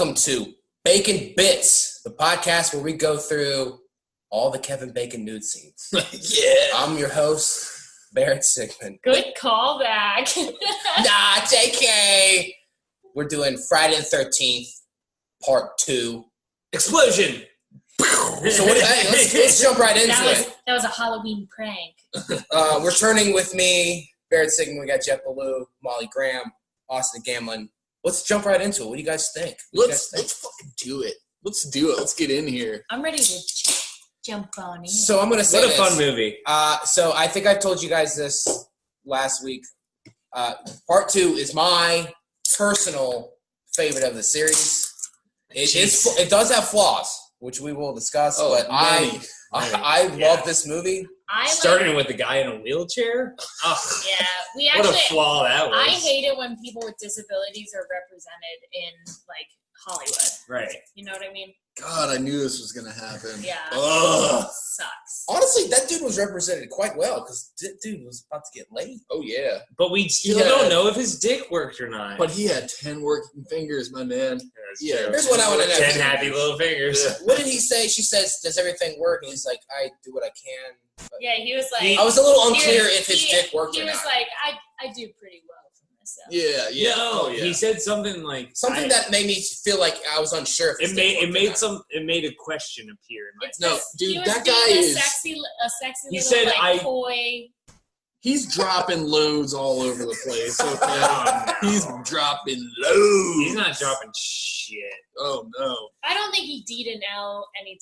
welcome to Bacon Bits, the podcast where we go through all the Kevin Bacon nude scenes. Yeah. I'm your host, Barrett Sigmund. Good callback. Nah, JK. We're doing Friday the 13th, part 2. Explosion. So let's jump right into it. That was a Halloween prank. Returning with me, Barrett Sigmund. We got Jeff Ballou, Molly Graham, Austin Gamlin. Let's jump right into it. What do you guys think? Let's fucking do it. Let's do it. Let's get in here. I'm ready to jump on in. So I'm going to say What a fun movie. So I think I've told you guys this last week. Part 2 is my personal favorite of the series. It does have flaws, which we will discuss, but I love this movie. Starting with the guy in a wheelchair? Oh, yeah, what a flaw that was. I hate it when people with disabilities are represented in, like, Hollywood. Right. You know what I mean? God, I knew this was going to happen. Yeah. Ugh. Sucks. Honestly, that dude was represented quite well because dude was about to get laid. Oh, yeah. But we still don't know if his dick worked or not. But he had 10 working fingers, my man. Yeah. Here's what I want to know. 10 happy little fingers. Yeah. What did he say? She says, does everything work? And he's like, I do what I can. But Yeah, he was like... I was a little unclear if his dick worked or not. He was like, I do pretty well from this. So. Yeah. No, Oh, yeah. he said something like... That made me feel like I was unsure if his dick worked or not. It made a question appear in my It's No, just, dude, he was that doing guy a is- sexy He little, said, like, toy... He's dropping loads all over the place. Okay? Oh, no. He's dropping loads. He's not dropping shit. Oh, no. I don't think he D'd an L anytime.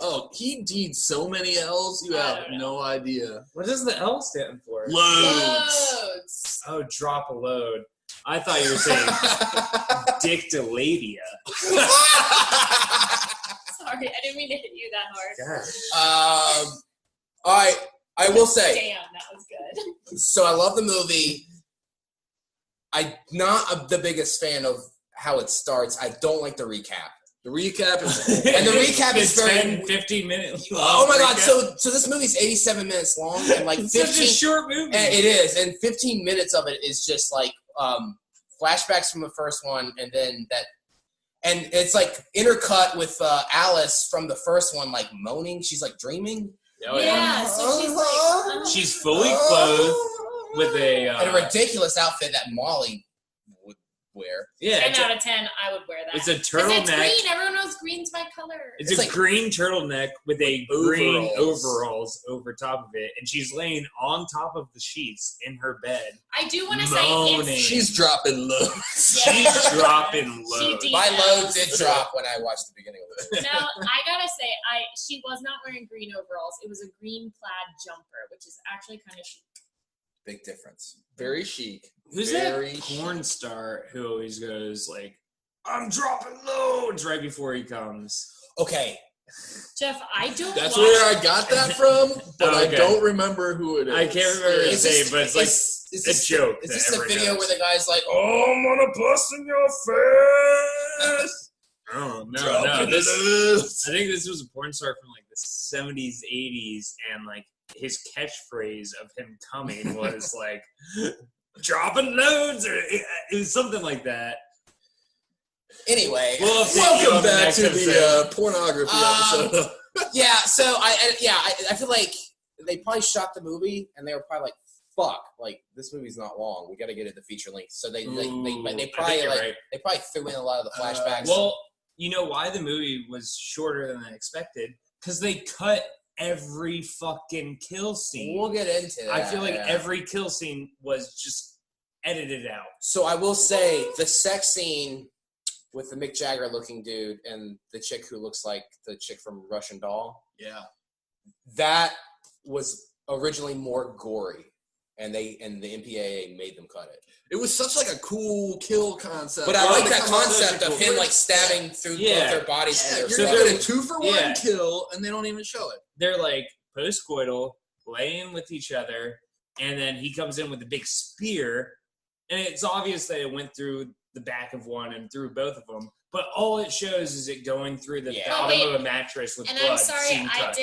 Oh, he did so many L's, you I have don't no idea. What does the L stand for? Loads. Loads. Oh, drop a load. I thought you were saying dictolabia. Sorry, I didn't mean to hit you that hard. Gosh. All right, I will say, Damn, that was good. so I love the movie. I'm not the biggest fan of how it starts. I don't like the recap. The recap is... And the recap is It's very... 10, 15 minutes. Oh my god, recap. so this movie's 87 minutes long, and like It's 15... such a short movie. And it is, and 15 minutes of it is just like flashbacks from the first one, and then that... And it's like intercut with Alice from the first one, like moaning. She's like dreaming. Oh, Yeah, so she's like... She's fully clothed with a... and a ridiculous outfit that Molly would wear. Yeah, 10 out of 10, I would wear that. it's a 'Cause turtleneck. it's green. Everyone knows green's my color. It's It's a like- green turtleneck with a green Overalls. overalls over top of it, and she's laying on top of the sheets in her bed. I do want to say Moaning. it's... She's dropping loads. Yeah. She's dropping loads. She My details. load did drop when I watched the beginning of the movie. No, I gotta say, she was not wearing green overalls. It was a green plaid jumper, which is actually kind of chic. Big difference. Very chic. Who's Very that porn star who always goes like, "I'm dropping loads" right before he comes? Okay, Jeff, I don't That's watch... where I got that from, but Okay. I don't remember who it is. I can't remember his Is this- name, but it's like is a this joke. Is that this the everyone video knows. where the guy's like, "Oh, I'm gonna bust in your face"? Oh no, Dropping this. loads. I think this was a porn star from like the 70s, 80s, and like his catchphrase of him coming was like dropping loads, or it was something like that. Anyway, We'll update you on Welcome the back next to episode. the pornography episode. yeah. So I feel like they probably shot the movie and they were probably like, "Fuck, like this movie's not long. We got to get it to feature length." So they I probably think like you're right. they probably threw in a lot of the flashbacks. Well, you know why the movie was shorter than I expected? Because they cut every fucking kill scene. we'll get into that. I feel like yeah. every kill scene was just edited out. So I will say the sex scene with the Mick Jagger looking dude and the chick who looks like the chick from Russian Doll, Yeah. that was originally more gory, and the MPAA made them cut it. It was such like a cool kill concept. But I like They that come up concept with of a him cool- like stabbing through both Yeah. their bodies. Yeah, through you're their So getting stomach. a 2-for-1 Yeah. kill, and they don't even show it. They're like post-coital, laying with each other, and then he comes in with a big spear, and it's obvious that it went through the back of one and through both of them. But all it shows is it going through the Yeah. bottom Wait, of a mattress with And blood. I'm sorry, seam I cuts.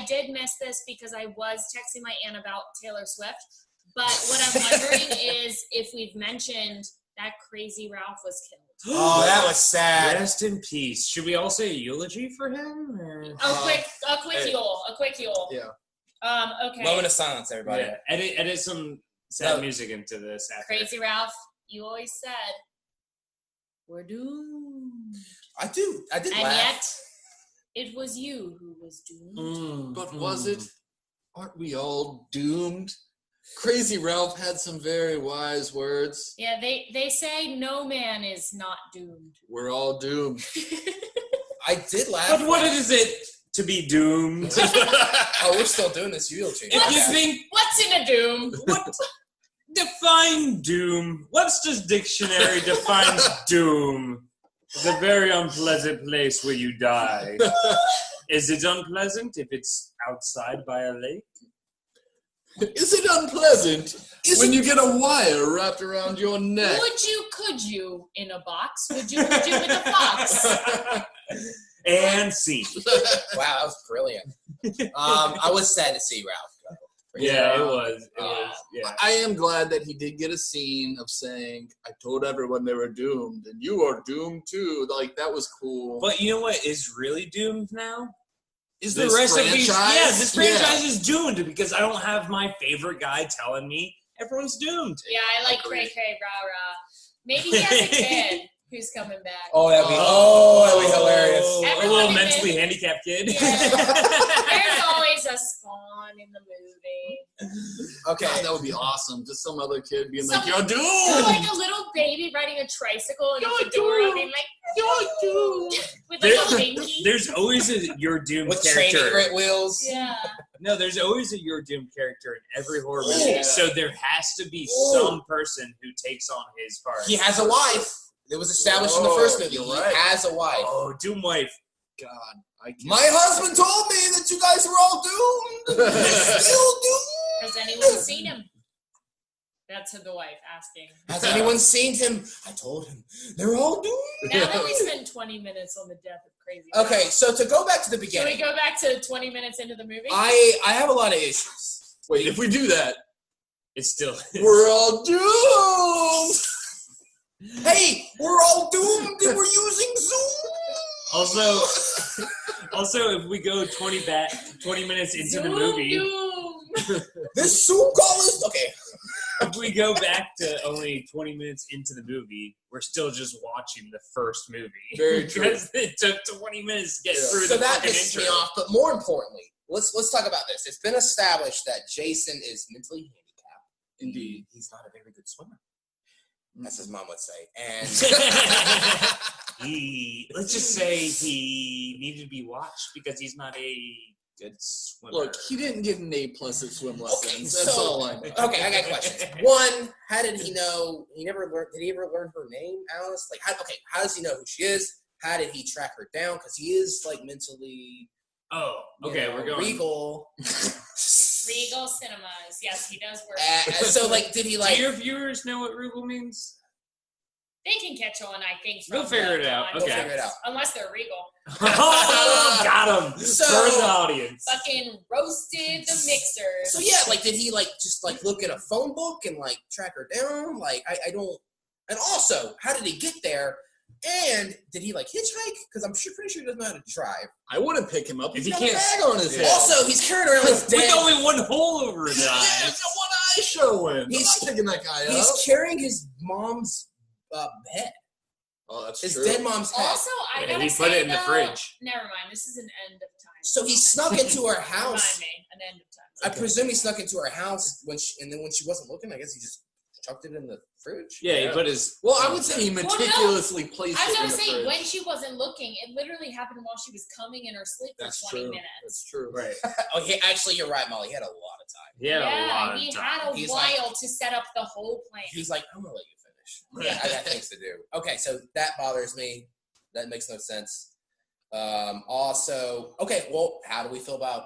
did miss this because I was texting my aunt about Taylor Swift. But what I'm wondering is if we've mentioned that Crazy Ralph was killed. Oh, that was sad. Rest in peace. Should we all say a eulogy for him? Or? A quick yule. Yeah. Okay. Moment of silence, everybody. Yeah. Edit some sad music into this. After. Crazy Ralph, you always said we're doomed. I did And laugh. yet, it was you who was doomed. But was it? Aren't we all doomed? Crazy Ralph had some very wise words. Yeah, they say no man is not doomed. We're all doomed. I did laugh. But what is it to be doomed? Oh, we're still doing this eulogy. If you think, What's in a doom? what define doom? Webster's dictionary defines doom as a very unpleasant place where you die. Is it unpleasant if it's outside by a lake? Is it unpleasant when you get a wire wrapped around your neck? Could you in a box? Could you with a fox? And scene. Wow, that was brilliant. I was sad to see Ralph go. Yeah, it was. Yeah. I am glad that he did get a scene of saying, I told everyone they were doomed, and you are doomed too. Like, that was cool. But you know what is really doomed now? Is The this rest of these, franchise? this franchise is doomed because I don't have my favorite guy telling me everyone's doomed. Yeah, I like cray cray rah rah. Maybe he has a kid who's coming back. Oh, that'd be hilarious. A Everyone little in mentally it. handicapped kid. Yeah. There's always a spawn in the movie. Okay. God, that would be awesome. Just some other kid being like, Some- you're Or doomed! like a little baby riding a tricycle and a You're fedora doomed. being like, You're doomed! with like a binky. There's always a You're Doomed With character. training great wheels. Yeah. No, there's always a You're Doomed character in every horror movie. Yeah. So there has to be Ooh. some person who takes on his part. He has a wife. It was established in the first movie. You're He right. has a wife. Oh, Doom Wife. God, I can't. My husband told me that you guys were all doomed. Still doomed. Has anyone seen him? That's the wife asking. Has anyone seen him? I told him. They're all doomed. Now that we spent 20 minutes on the death of Crazy Okay, Ralph, so to go back to the should we beginning, go back to 20 minutes into the movie? I have a lot of issues. Wait, if we do that, It's still. we're all doomed! Hey, we're all doomed and we're using Zoom. Also, if we go 20 minutes into the Zoom movie, doom. This Zoom call is okay. if we go back to only 20 minutes into the movie, we're still just watching the first movie. Very true. Because it took 20 minutes to get through So the that fucking pisses intro. me off. But more importantly, let's talk about this. It's been established that Jason is mentally handicapped. Indeed. He's not a very good swimmer, as his mom would say. And Let's just say he needed to be watched because he's not a good swimmer. Look, he didn't get an A+ at swim lessons. Okay, That's so- all I know. okay, I got questions. One, how did he know? He never learned. Did he ever learn her name, Alice? Like, how does he know who she is? How did he track her down? Because he is like mentally. Oh, okay, you know, we're going. Regal. Regal Cinemas. Yes, he does work. So, like, did he like? Do your viewers know what Regal means? They can catch on, I think. We'll from figure the it out. context. We'll figure it out. Unless they're Regal. Oh, got him. So- For the audience. Fucking roasted the mixer. So yeah, like, did he like just like look at a phone book and like track her down? Like, I don't. And also, how did he get there? And did he like hitchhike? Because I'm pretty sure he doesn't know how to drive. I wouldn't pick him up if If he he got a can't- bag on his Yeah. head. Also, he's carrying around his With dead. only one hole over his Yeah, eye. it's a one-eye showing. He's- I'm not picking that guy up. He's carrying his mom's head. Oh, that's His true. dead mom's head. Also, I Yeah, gotta he say, put it in the though, fridge. Never mind. This is an end of time. So he snuck into her house. Remind me, an end of time. I presume he snuck into her house when and then when she wasn't looking, I guess he just chucked it in the fridge. Yeah, Yeah. he put his. Well, I would say he meticulously placed I was it in gonna the say, fridge. when she wasn't looking, it literally happened while she was coming in her sleep for That's 20 true. minutes. That's true. Right. Oh, actually, you're right, Molly. He had a lot of time. He had a lot of he time. had a He's while to set up the whole plan. He's like, I'm gonna let you finish. Yeah. I got things to do. Okay, so that bothers me. That makes no sense. Also, okay, well, how do we feel about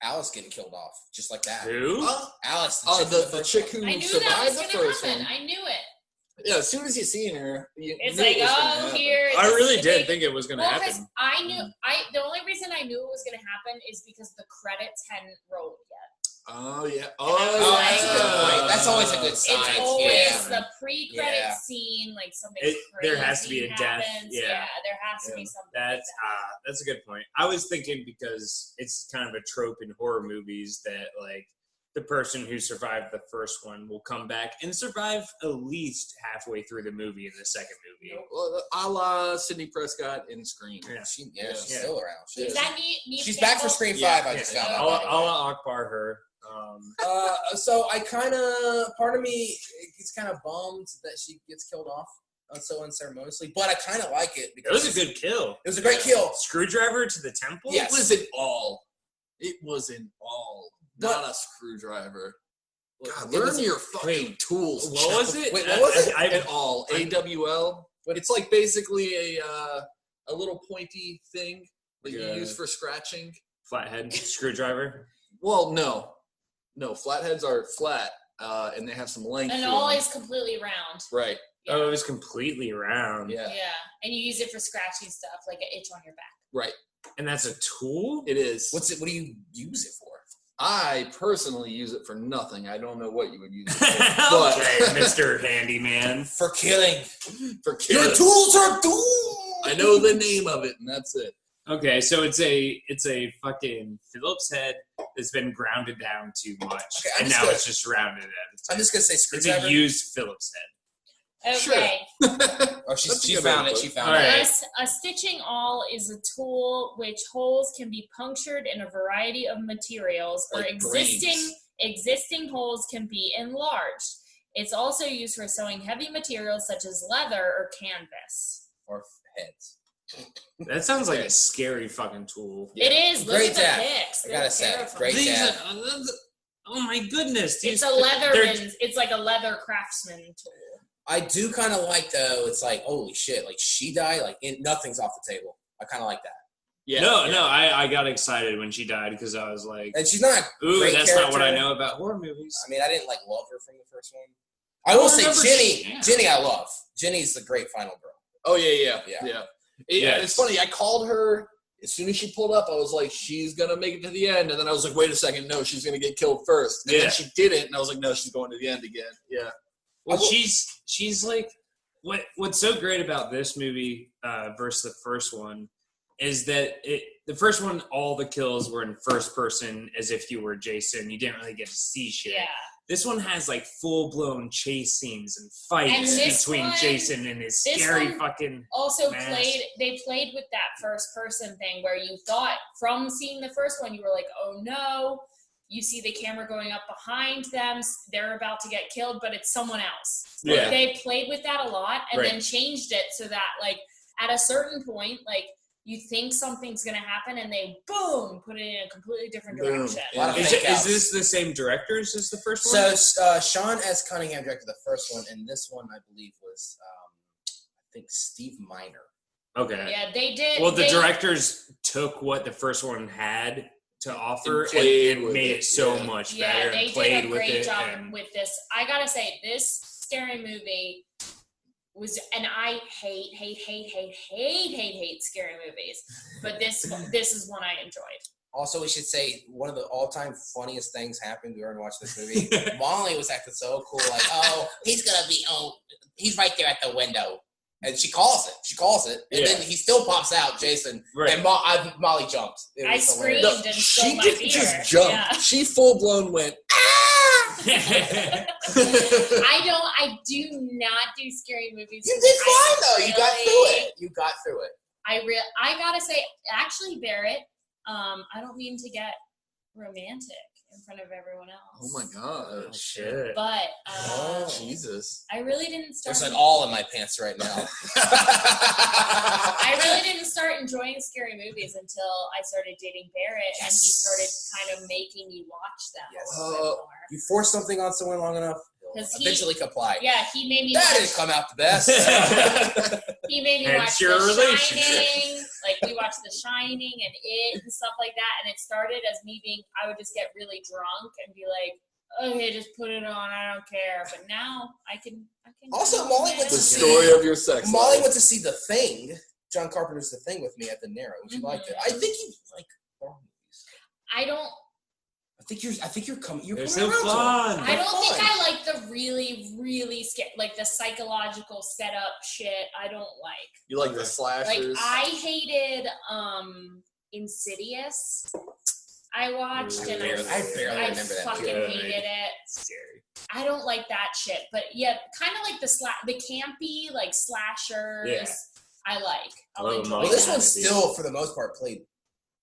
Alice getting killed off just like that? Who? Alice, The chick who I knew that survived was the gonna first happen. one. I knew it. Yeah, as soon as you seen her, you It's knew like, it was gonna oh, happen. here. I this really is the did big- think it was going to Well, because happen. I knew, the only reason I knew it was going to happen is because the credits hadn't rolled yet. Oh yeah. Oh, that's a good point. That's always a good sign. It's always Yeah. the pre-credit Yeah. scene, like something There crazy has to be a death. happens. Yeah. There has to be something. That's a good point. I was thinking because it's kind of a trope in horror movies that like the person who survived the first one will come back and survive at least halfway through the movie in the second movie. Well, a la Sidney Prescott in Scream. Yeah. She's Yeah. still around. Is that Neve She's back for Campbell? Scream Yeah. 5. I just found out. I'll Akbar her. So I kind of, part of me gets kind of bummed that she gets killed off so unceremoniously, but I kind of like it It because was a good kill. It was a great kill. Screwdriver to the temple? Yes. It wasn't all. It wasn't all. Not a screwdriver. God, learn your fucking tools. What was it? Wait, what was it? At all. AWL. It's like basically a little pointy thing that you use for scratching. Flathead screwdriver? Well, no. No, flatheads are flat, and they have some length. And to all them. is completely round. Right. Yeah. Oh, it was completely round. Yeah. Yeah. And you use it for scratching stuff, like an itch on your back. Right. And that's a tool? It is. What do you use it for? I personally use it for nothing. I don't know what you would use it for. Okay, Mr. Handyman. For killing. For killing. Your tools are doomed. I know the name of it, and that's it. Okay, so it's a fucking Phillips head that's been grounded down too much, Okay, and now it's just rounded at. I'm just gonna say It's screwdriver. a used Phillips head. Okay. Oh, she found it. She found All it. right. A stitching awl is a tool which holes can be punctured in a variety of materials, or Like existing holes can be enlarged. It's also used for sewing heavy materials such as leather or canvas. Or heads. That sounds like a scary fucking tool. It is. Look Great at the dad. pics. I They're gotta say, terrifying. great These dad. oh my goodness! It's a they're- leatherman's. It's like a leather craftsman tool. I do kind of like though. It's like holy shit! Like she died. Like nothing's off the table. I kind of like that. Yeah. No, I got excited when she died because I was like, And she's not. A ooh, great that's not what I character. know about horror movies. I mean, I didn't like love her from the first one. I will say remember Jenny. yeah. Jenny, I love. Jenny's the great final girl. Oh, yeah. Yes. It's funny. I called her as soon as she pulled up. I was like, she's going to make it to the end. And then I was like, wait a second. No, she's going to get killed first. And Yeah. then she didn't. And I was like, no, she's going to the end again. Yeah. Well, she's like what's so great about this movie versus the first one is that the first one, all the kills were in first person as if you were Jason. You didn't really get to see shit. Yeah. This one has like full blown chase scenes and fights And this between one- Jason and his this scary one fucking. Also mask. played with that first person thing where you thought from seeing the first one, you were like, oh no, you see the camera going up behind them, they're about to get killed, but it's someone else. Like, Yeah. they played with that a lot and Right. then changed it so that like at a certain point, like you think something's going to happen and they boom, put it in a completely different Boom. direction. A lot of Is fake outs. this the same directors as the first one? So Sean S. Cunningham directed the first one, and this one I believe was I think Steve Miner. Okay. Yeah, they did. Well, the they- directors took what the first one had to offer And played and with made it, it so yeah. much Yeah, better they and played did a with great it. job and- with this. I gotta say, this scary movie was, and I hate scary movies, but this is one I enjoyed. Also, we should say one of the all-time funniest things happened during watching this movie. Molly was acting so cool, like, "Oh, he's right there at the window," and she calls it, and then he still pops out, Jason, Right. and Molly jumped. It I was screamed hilarious. and She spilled my didn't beer. just jump. Yeah. She full blown went, I do not do scary movies. You did fine though. You got through Really- it. You got through it. I gotta say, actually, Barrett, I don't mean to get romantic in front of everyone else. oh my God. Oh, shit. But Jesus. I really didn't start. There's an all in my pants right now. I really didn't start enjoying scary movies until I started dating Barrett, and he started kind of making me watch them Yes. a little bit more. You force something on someone long enough, 'Cause they'll he- eventually comply. Yeah, he made me. That watch, didn't come out the best. He made me Hence watch your The relationship. Shining. Like we watched The Shining and It and stuff like that, and it started as me being. I would just get really drunk and be like, "Okay, just put it on. I don't care." But now I can. Also, Molly went The to see- story of your sex Molly life. went to see The Thing, John Carpenter's The Thing with me at the Narrow, and she liked it. I think you like horror movies. I don't. think you're coming. You're They're coming so around to it. fun. I don't think I like the really, really like the psychological setup shit. I don't like. You like the slashers? Like I hated Insidious. I watched and I barely I remember that. fucking Good. hated it. Scary. I don't like that shit, but yeah, kind of like the campy like slashers. Yeah. I like. I'll Love 'em enjoy all. Well, this that. one's still, for the most part, played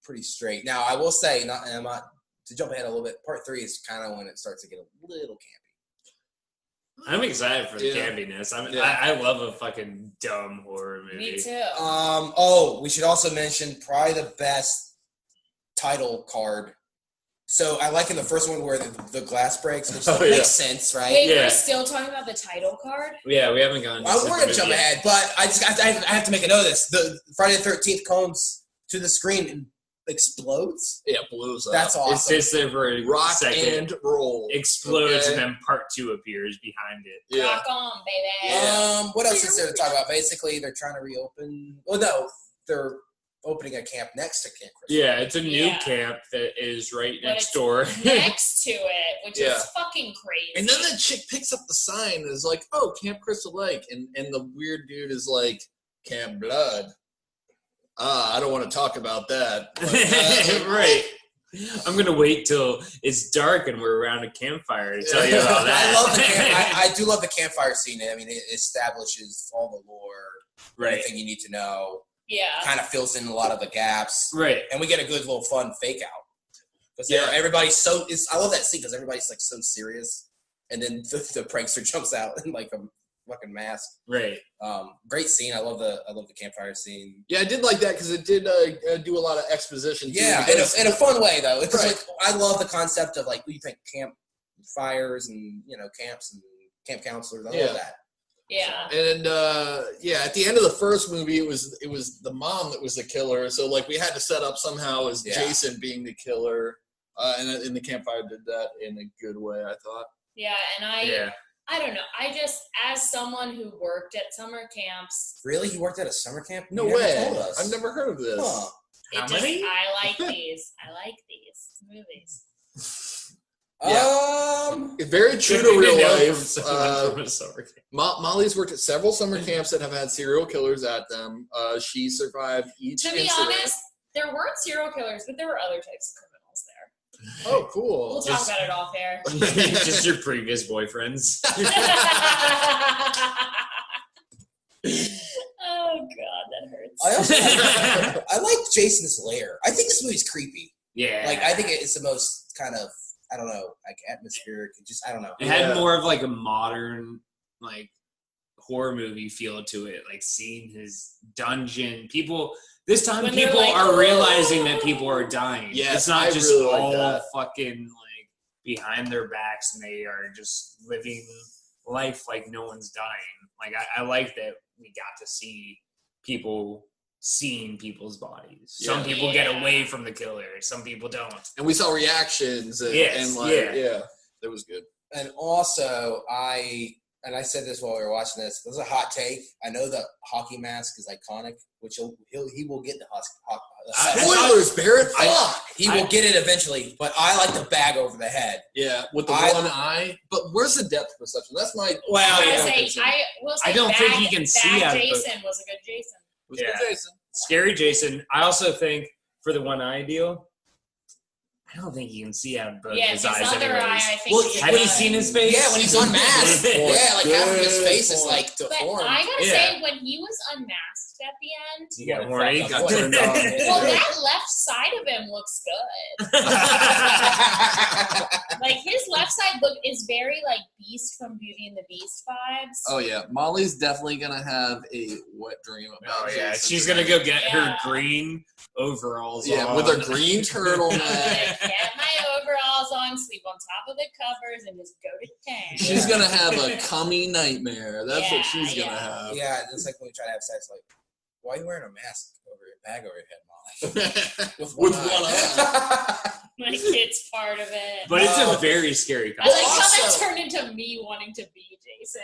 pretty straight. Now, I will say, to jump ahead a little bit, part 3 is kind of when it starts to get a little campy. I'm excited for the Yeah. campiness. Yeah. I love a fucking dumb horror movie. Me too. We should also mention probably the best title card. So I like in the first one where the glass breaks, which makes sense, right? Wait, Yeah. we're still talking about the title card? Yeah, we haven't gone. Well, we're gonna jump ahead, but I have to make a note of this. The Friday the 13th comes to the screen and explodes. Yeah, blows up. That's It awesome. sits there for a Rock second, and roll. explodes, Okay. and then part 2 appears behind it. Yeah. Rock on, baby. Yeah. What else is there to talk about? Basically, they're trying to reopen. Well, no, they're opening a camp next to Camp Crystal. Yeah, it's a new Yeah. camp that is right But next it's door. Next to it, which Yeah. is fucking crazy. And then that chick picks up the sign and is like, "Oh, Camp Crystal Lake," and the weird dude is like, "Camp Blood." I don't want to talk about that. But, Right. I'm gonna wait till it's dark and we're around a campfire to tell you about that. I love the camp. I do love the campfire scene. I mean, it establishes all the lore, Right. everything you need to know. yeah. Kind of fills in a lot of the gaps, Right. and we get a good little fun fake out. Because Yeah. everybody's I love that scene because everybody's like so serious, and then the prankster jumps out in like a fucking mask. Right. Great scene. I love the campfire scene. yeah, I did like that because it did do a lot of exposition. Too, Yeah, because- in a fun way though. It's Right. like I love the concept of like you think campfires and camps and camp counselors. I Yeah. love that. Yeah. And at the end of the first movie, it was the mom that was the killer. So like we had to set up somehow as Yeah. Jason being the killer, and the campfire did that in a good way, I thought. Yeah, and I don't know. I just, as someone who worked at summer camps, Really, you worked at a summer camp? No You never way! told us. I've never heard of this. Huh. How it just, many? I like these. I like these movies. It's very true to real life. From a summer camp. Molly's worked at several summer camps that have had serial killers at them. She survived each To be incident. honest, there weren't serial killers, but there were other types of criminals there. Oh, cool. We'll talk about it off air. Just your previous boyfriends. Oh god, that hurts. I also I like Jason's lair. I think this movie's creepy. Yeah. Like I think it's the most kind of I don't know, like atmospheric. I don't know. It had more of like a modern, like horror movie feel to it. Like seeing his dungeon. This time When they're people like, are realizing that people are dying. Yes, it's not I just really like all that. fucking like behind their backs and they are just living life like no one's dying. Like I like that we got to see people seeing people's bodies. Some Yeah. people get away from the killer. Some people don't. And we saw reactions. And, Yes, yeah, that was good. And also I said this while we were watching this. This is a hot take. I know the hockey mask is iconic, which he will get the Spoilers, Barrett. Fuck. He will get it eventually, but I like the bag over the head. Yeah, with the I- one eye. But where's the depth perception? That's my. Well, I will say I don't think Bad- he can see Bad out of it. Jason was a good Jason. Was Yeah. good Jason. Scary Jason. I also think for the one eye deal, I don't think you can see out of both Yeah, his his eyes other anyways. eye, I think. Well, he Have you does. seen his face? Yeah, when he's unmasked. Yeah, like half of his Good face is point. like But deformed. I gotta Yeah. say, when he was unmasked at the end, You got horny, Fuck got up. turned on. well, that left side of him looks good. Like his left side is very like Beast from Beauty and the Beast vibes. Oh yeah, Molly's definitely gonna have a wet dream about. Oh yeah, Jason she's gonna go get her Yeah. green overalls. Yeah, on. with her green Like, turtleneck. get my overalls on, sleep on top of the covers, and just go to town. She's gonna have a cummy nightmare. That's what she's gonna Yeah. have. Yeah, it's like when we try to have sex, like, why are you wearing a mask over your bag over your head, Molly? With one eye. Like it's part of it. But it's a very scary I like costume. how that Also- turned into me wanting to be Jason.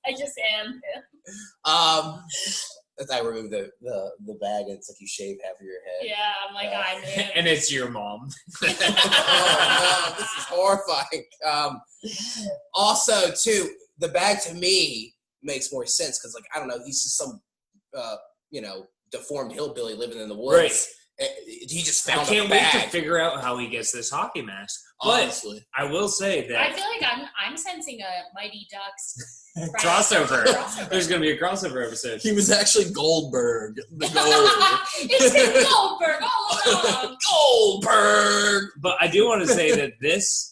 I just am him. I remove the bag and it's like you shave half of your head. Yeah, I'm like, I knew. And it's your mom. Oh no, this is horrifying. Also, too, the bag to me makes more sense because, like, I don't know, he's just some, deformed hillbilly living in the woods. Right. He just I found can't a wait bag. to figure out how he gets this hockey mask. But Honestly. I will say that I feel like I'm sensing a Mighty Ducks crossover. There's going to be a crossover episode. He was actually Goldberg, the goalie. It's Goldberg all along. Goldberg! But I do want to say that this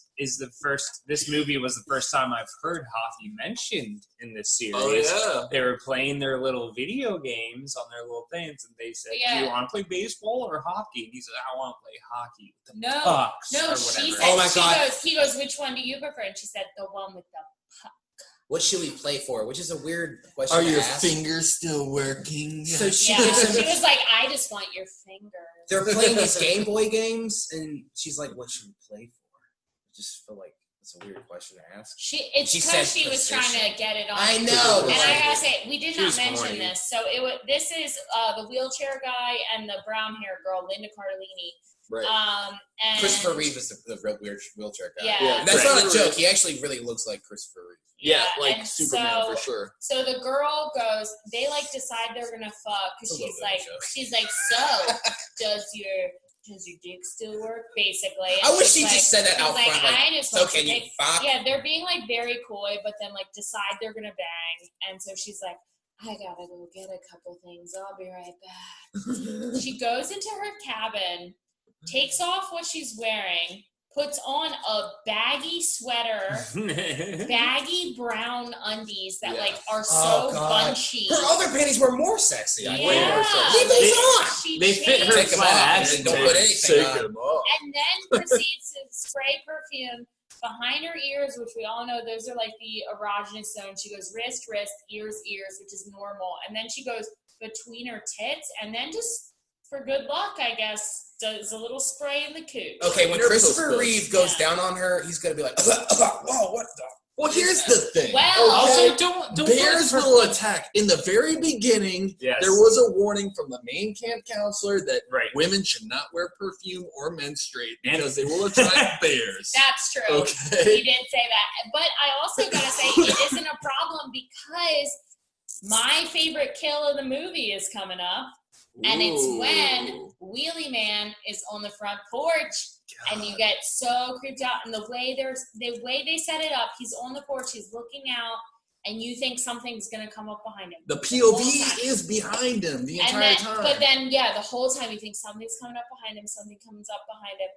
movie was the first time I've heard hockey mentioned in this series. Oh, yeah. They were playing their little video games on their little things, and they said, Yeah. do you want to play baseball or hockey? And he said, I want to play hockey with the No, pucks no, or she whatever. said, Oh my God. he goes, which one do you prefer? And she said, the one with the puck. What should we play for? Which is a weird question Are to your ask. fingers still working? So she Yeah, gives him. she was like, I just want your fingers. They're playing these Game Boy games, and she's like, "What should we play for?" I just feel like it's a weird question to ask. It's She because said she was trying position. to get it on. I know. And I Like, gotta say, we did She not was mention horny. this. So this is the wheelchair guy and the brown hair girl, Linda Cardellini. Right. And Christopher Reeve is the real wheelchair guy. Yeah. Yeah, That's right. not a joke. He actually really looks like Christopher Reeve. Yeah, like and Superman so, for sure. So the girl goes, they decide they're gonna fuck because It's a little bit of a joke. she's like, so does your dick still work? Basically. And I wish she's she just said that she's out front. Like, I just so want can your you dick. fuck? Yeah, they're being very coy, but then decide they're gonna bang, and so she's like, I gotta go get a couple things. I'll be right back. She goes into her cabin, takes off what she's wearing, puts on a baggy sweater, baggy brown undies that Yeah. are so Oh, God. bunchy. Her other panties were more sexy. I Yeah. Way more sexy. Leave those on. She They fit her changed- Take 'em flat off ass and don't too. put anything Take on. him off. and then proceeds to spray perfume behind her ears, which we all know those are the erogenous zone. She goes wrist, ears, which is normal. And then she goes between her tits, and then just for good luck, I guess, does a little spray in the cooch. Okay, when You're Christopher supposed- Reeve goes Yeah. down on her, he's gonna be like, "Whoa, what the?" Well, here's the thing. Well, Also, don't Bears will attack. In the very beginning, Yes. there was a warning from the main camp counselor that Right. women should not wear perfume or menstruate And- because they will attract bears. That's true. Okay. He did say that. But I also gotta say it isn't a problem because my favorite kill of the movie is coming up. And it's when Ooh. Wheelie Man is on the front porch and you get so creeped out. And the way they set it up, he's on the porch, he's looking out, and you think something's gonna come up behind him. The whole POV time. is behind him the And entire then, time. but then, the whole time you think something's coming up behind him, something comes up behind him.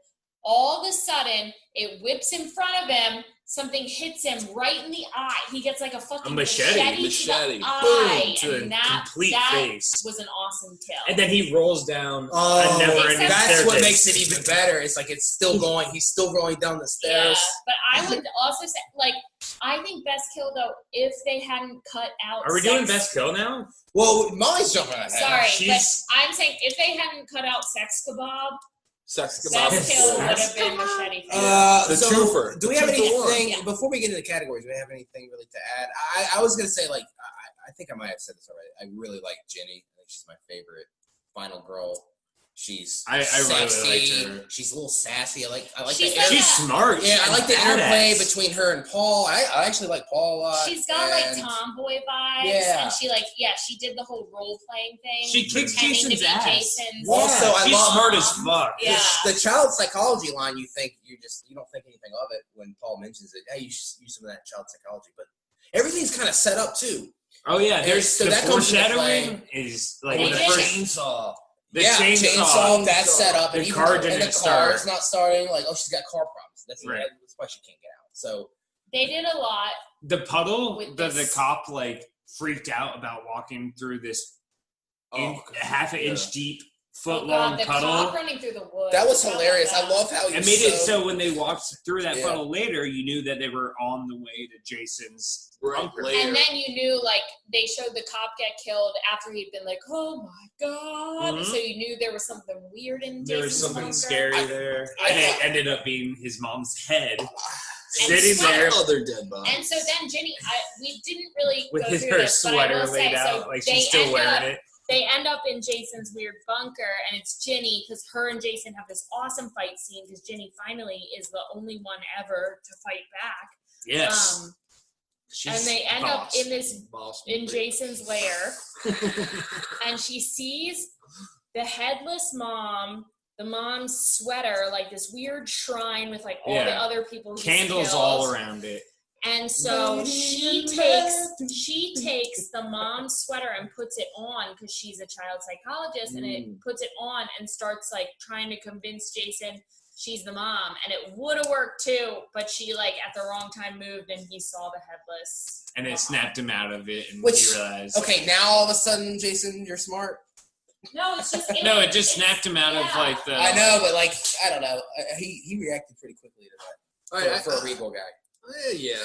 All of a sudden, it whips in front of him. Something hits him right in the eye. He gets a fucking machete. to Machete. the eye, Boom, to and the that complete face. was an awesome kill. And then he rolls down Oh, a never-ending that's what staircase. makes it even better. It's like it's still going. He's still rolling down the stairs. Yeah, but I would also say, I think best kill though, if they hadn't cut out. Are we doing best kill now? Well, Molly's jumping ahead. Sorry, She's- but I'm saying if they hadn't cut out sex kebab, Sex best kebab. kill would Sex have been machete. Finger. The so twofer. Do we The have 2-for-1. anything Yeah. before we get into the categories? Do we have anything really to add? I was gonna say I think I might have said this already. I really like Jenny. I think she's my favorite final girl. She's I really sexy. liked her. She's a little sassy. I like She's the like She's smart. yeah, I She's like the badass. interplay between her and Paul. I actually like Paul a lot. She's got and- tomboy vibes, Yeah. and she did the whole role playing thing. She kicks pretending to Jason's be ass. Jason's. Also, I She's love smart as fuck. Yeah. the child psychology line. You don't think anything of it when Paul mentions it. Hey, you should use some of that child psychology, but everything's kind of set up too. Oh yeah, there's So the that comes into foreshadowing is like They the did. first Chainsaw. the yeah, chainsaw. that's set up. The And even car and didn't the start. car's not starting. Like, oh, she's got car problems. That's Right. that's why she can't get out. So They did a lot. The puddle With that the this- cop freaked out about walking through this half an inch deep, foot Oh long God, the puddle. cop running through the woods. that was How about hilarious. that? I love how he It was made it so when they walked through that Yeah. puddle later, you knew that they were on the way to Jason's bunker. Later. And then you knew, they showed the cop get killed after he'd been like, "Oh my God!" Mhm. So you knew there was something weird in There was Jason's something bunker. scary there, and it ended up being his mom's head And sitting so- there Other dead bodies. And so then Jenny, we didn't really with go his through her this, but I sweater will say, laid out, so like they she's still end wearing up it. they end up in Jason's weird bunker, and it's Ginny, because her and Jason have this awesome fight scene, because Ginny finally is the only one ever to fight back. Yes. And they end up in Jason's lair, and she sees the headless mom, the mom's sweater, like this weird shrine with like all the other people. Candles all around it. And so she takes the mom's sweater and puts it on because she's a child psychologist, and it puts it on and starts like trying to convince Jason she's the mom, and it would have worked too, but she like at the wrong time moved, and he saw the headless. And it mom. snapped him out of it, and Which, he realized. Okay, now all of a sudden, Jason, you're smart. No, it's just No, it just snapped him out of like the. I know, but like I don't know. He reacted pretty quickly to that for a Regal guy. Yeah.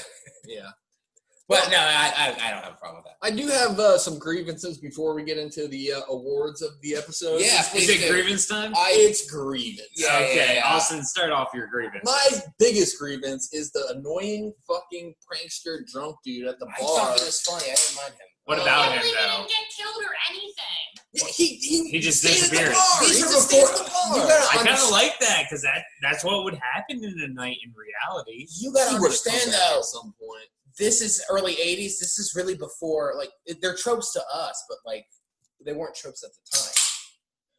But no, I don't have a problem with that. I do have some grievances before we get into the awards of the episode. Yeah, Is it grievance time? It's grievance. Yeah, okay, yeah. Austin, start off your grievance. My biggest grievance is the annoying fucking prankster drunk dude at the I bar. thought he was funny. I didn't mind him. What about He him didn't though? get killed or anything. He just stayed at the disappeared. bar. These He are just stayed before- at the bar. you gotta I kind of understand- like that because that's what would happen in a night in reality. You gotta He would've come understand back though. at some point. This is early '80s. This is really before like they're tropes to us, but like they weren't tropes at the time.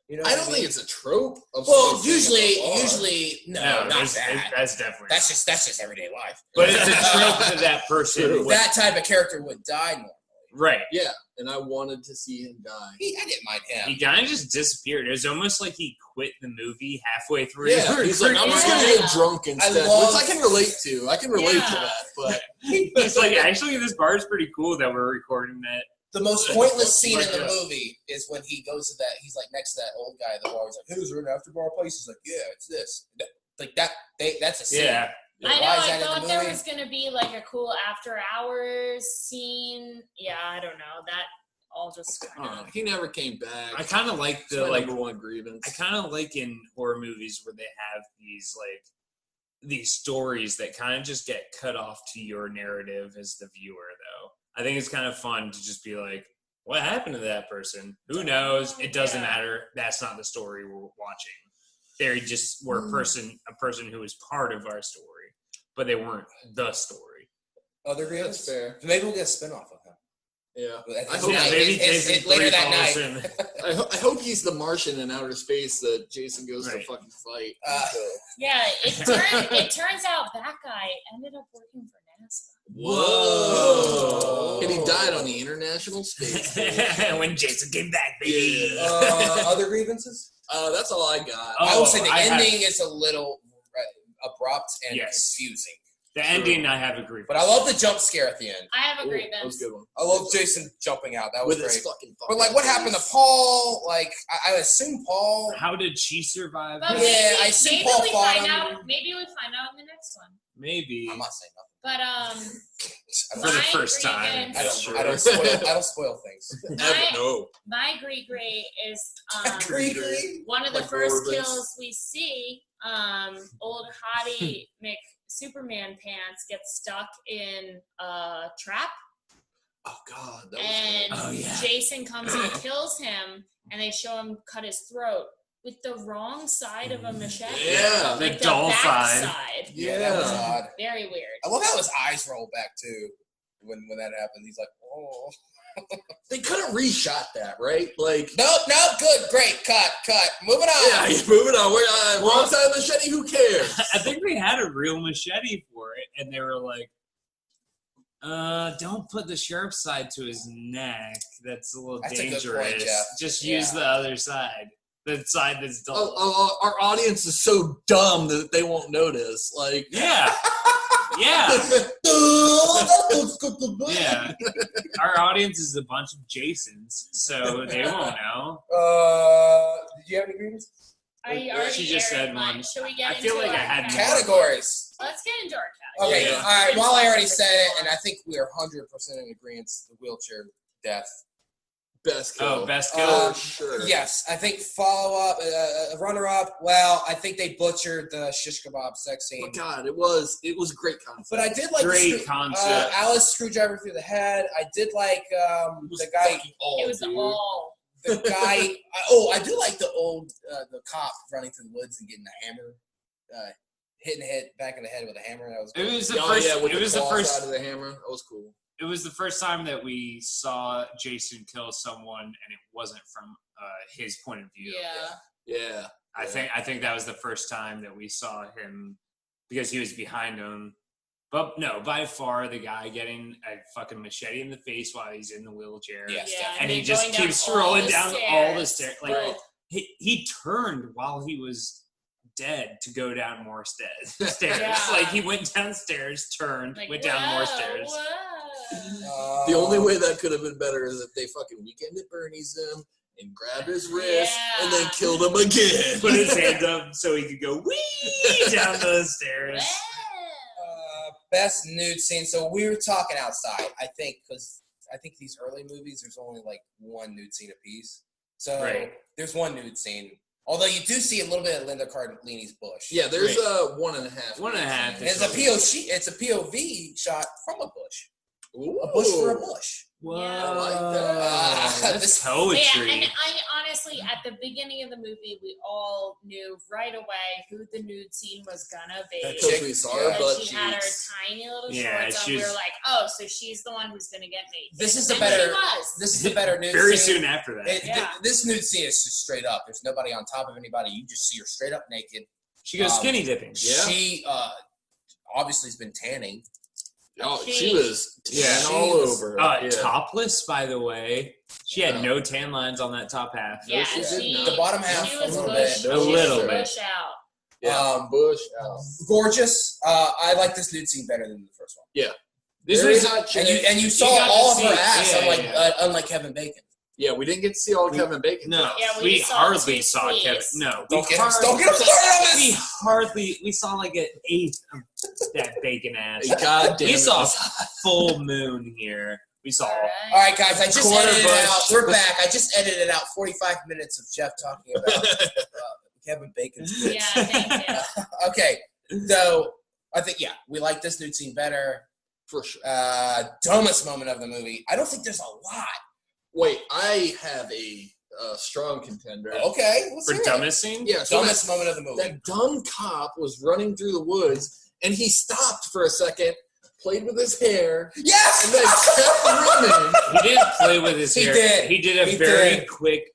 You know, I what don't mean? think it's a trope. Of Well, somebody staying at the bar. usually no, not that's, that. that's definitely. That's just everyday life. But it's a trope to that person. True. with- That type of character would die normally. right. Yeah, and I wanted to see him die. I didn't mind him. He kind of just disappeared. It was almost like he quit the movie halfway through. Yeah, he's like, I'm just gonna Yeah. get drunk instead, love- which I can relate to. I can relate to Yeah. that, but He's like, actually, this bar is pretty cool that we're recording that. The most pointless scene in Oh the my God. movie is when he goes to that. He's like next to that old guy at the bar. He's like, "Who's an after bar place?" He's like, "Yeah, it's this." Like that. That's a scene. Yeah. I know. Why is I that in the thought there movie? was gonna be like a cool after hours scene. Yeah, I don't know. That all just kind of. he never came back. I kind of like It's the my like. number one grievance. I kind of like in horror movies where they have these stories that kind of just get cut off to your narrative as the viewer. Though I think it's kind of fun to just be like, what happened to that person? Who knows? It doesn't matter. That's not the story we're watching. They just were a person who was part of our story, but they weren't the story. Other That's grievances? fair. Maybe we'll get a spinoff of him. Yeah. I I hope hope, Yeah, not. maybe It's Jason later that Voorhees night. and- I hope he's the Martian in outer space that Jason goes to Right. fucking fight. Uh, Yeah, it turns out that guy ended up working for NASA. Whoa! And he died on the International Space Station. when Jason came back, baby. Yeah. other grievances? That's all I got. Oh, I will say the I have- ending is a little abrupt and Yes. confusing. The ending, I have agreed. But I love the jump scare at the end. I have a Ooh, that was grievance. a good one. I love Jason jumping out. That was With his great. fucking But like, what happened to Paul? Like, I assume Paul. How did she survive? But Yeah, I assume maybe Paul we fought find him. out. Maybe we find out in the next one. Maybe. I'm not saying nothing. But For the my first time. grievance- I Sure. don't spoil things. Never know. my gree is Agree. one of the Like first Orbis. kills we see. Old hottie Superman pants gets stuck in a trap, Oh god, that was and Oh, yeah. Jason comes and kills him, and they show him cut his throat with the wrong side of a machete. Yeah. The Like dull back side. Yeah, that was odd. Very weird. I love how his eyes roll back too when that happened. He's like, oh. They could have reshot that, right? Like, Nope, good, great, cut. Moving on. yeah, you're moving on. We're wrong side of the machete. Who cares? I think they had a real machete for it, and they were like, don't put the sharp side to his neck. That's a little That's a good dangerous. point, Jeff. Just Yeah. use the other side. The side that's dull. Our audience is so dumb that they won't notice. Like, Yeah. Yeah. Yeah. Our audience is a bunch of Jasons, so they won't know. Did you have any grievances? I already She just aired said mine. one. Should we get I feel into like I our had Categories. Let's get into our Okay, categories. Yeah. all right. Well, I already said it, and I think we are 100% in agreement. The wheelchair death. best kill. Oh, best kill. Uh, For sure. Yes, I think follow-up, runner-up. Well, I think they butchered the shish kebab sex scene. Oh god, it was great concept. But I did like Great concept. Alice screwdriver through the head. I did like It was the guy. fucking all, It was dude. all The guy. I do like the old the cop running through the woods and getting the hammer, hitting the head back in the head with a hammer. That was cool. It was the first. with It was the first. side of the hammer. That was cool. It was the first time that we saw Jason kill someone, and it wasn't from his point of view. Yeah. I think that was the first time that we saw him because he was behind him. But no, by far the guy getting a fucking machete in the face while he's in the wheelchair. Yes, and he then just going down keeps all rolling the down all the stairs. Like Right. he turned while he was dead to go down more stairs. Yeah. Like he went downstairs, turned, Like, went down more whoa, stairs. whoa. The only way that could have been better is if they fucking Weekend at Bernie's him and grabbed his wrist and then killed him again. Put his hands up so he could go wee down those stairs. Best nude scene. So we were talking outside, I think, because I think these early movies, there's only like one nude scene apiece. So there's one nude scene. Although you do see a little bit of Linda Cardellini's bush. Yeah, there's Right. 1.5. 1.5. It's a POV shot from a bush. Ooh. A bush for a bush. Whoa, I like that. that's This- poetry. Yeah, and I honestly, at the beginning of the movie, we all knew right away who the nude scene was gonna be. That Because chick- we saw yeah. her butt She had her cheeks. tiny little Yeah, shorts on. she We was- were like, oh, so she's the one who's gonna get me. This is And the better- She was. This is the better nude Very scene. soon after that. Yeah. This nude scene is just straight up. There's nobody on top of anybody. You just see her straight up naked. She goes skinny dipping. Yeah. She obviously has been tanning. Oh, She- she was Yeah. tan She all was, over. Yeah. Topless, by the way. She had Yeah. no tan lines on that top half. Yeah, she she, didn't. The bottom half, she a was little bush, bit. A little bit. bush out. Yeah, bush out. Gorgeous. I like this nude scene better than the first one. This Very was hot chick. And you saw got to all of see- her ass, yeah, unlike Kevin Bacon. Yeah, we didn't get to see all Kevin Bacon. no. Yeah, we we saw hardly two saw tweets. Kevin. No, Don't we get him started we on hardly we saw like an eighth of that bacon ass. God damn We it. saw full moon here. We saw. All All right. right, guys, I just Quarter edited bush. out. We're back. I just edited out 45 minutes of Jeff talking about Kevin Bacon's bitch. Yeah, thank you. Okay, so I think, we like this nude scene better. For sure. Dumbest moment of the movie. I don't think there's a lot. Wait, I have a strong contender. Okay, let's For hear it. dumbest scene? Yeah, so Dumbest moment of the movie. that dumb cop was running through the woods, and he stopped for a second, played with his hair, Yes! and then kept running. He didn't play with his He hair. did. He did a He very did. quick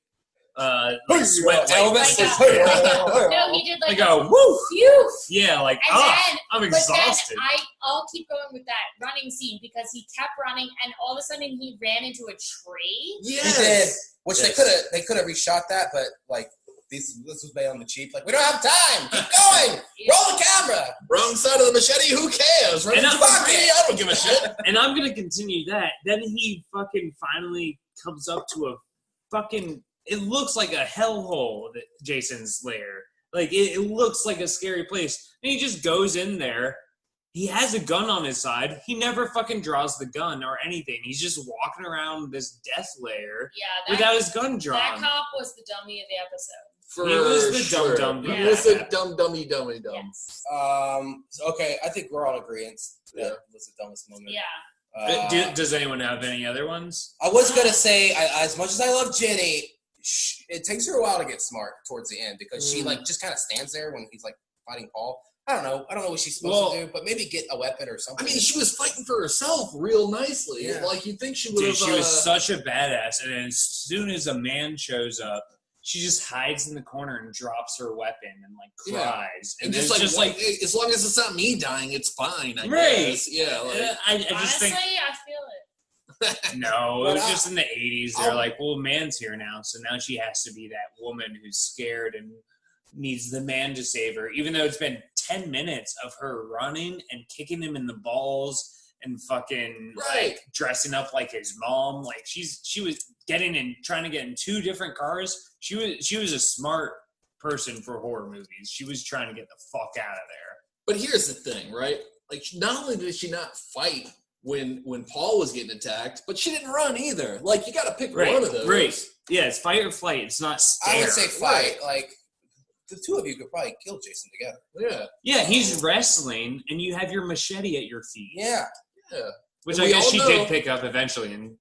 sweat Elvis. No, he did I like go, a woo! phew. Yeah, like, And then, I'm but exhausted. then I'll keep going with that running scene because he kept running and all of a sudden he ran into a tree. Yes. He did. Which Yes. they could have reshot that, but like this was made on the cheap. Like, we don't have time. Keep going. Roll the camera. Wrong side of the machete, who cares? Running And through I'm- a tree, I don't give a shit. And I'm gonna continue that. Then he fucking finally comes up to a fucking. It looks like a hellhole, that Jason's lair. Like it looks like a scary place. And he just goes in there. He has a gun on his side. He never fucking draws the gun or anything. He's just walking around this death lair Yeah, that, without his gun that drawn. cop was the dummy of the episode. For He was the sure. dumb dumb. He was the dumb dummy dummy dumb. Yes. Okay, I think we're all agreeing that Yeah. was the dumbest moment. Yeah. Does anyone have any other ones? I was gonna say, as much as I love Jenny, it takes her a while to get smart towards the end because she like just kind of stands there when he's like fighting Paul. I don't know what she's supposed to do, but maybe get a weapon or I something. mean, she was fighting for herself real nicely. Yeah. Like, you'd think she would Dude, have... she was such a badass. And then as soon as a man shows up, she just hides in the corner and drops her weapon and like Yeah. cries. and it's just like, as long as it's not me dying, it's fine, I Right. guess. Yeah, like... I Honestly, just think I feel it. no, it But was I- just in the 80s. They're like, well, man's here now, so now she has to be that woman who's scared and needs the man to save her. Even though it's been 10 minutes of her running and kicking him in the balls and fucking Right. like dressing up like his mom. Like she was trying to get in two different cars. She was a smart person for horror movies. She was trying to get the fuck out of there. But here's the thing, right? Like, not only did she not fight when Paul was getting attacked, but she didn't run either. Like, you got to pick one of those. Right. Yeah, it's fight or flight. It's not stare. I would say fight. Like, the two of you could probably kill Jason together. Yeah. Yeah, he's wrestling, and you have your machete at your feet. Yeah. Yeah. Which And I we guess all she know- did pick up eventually. And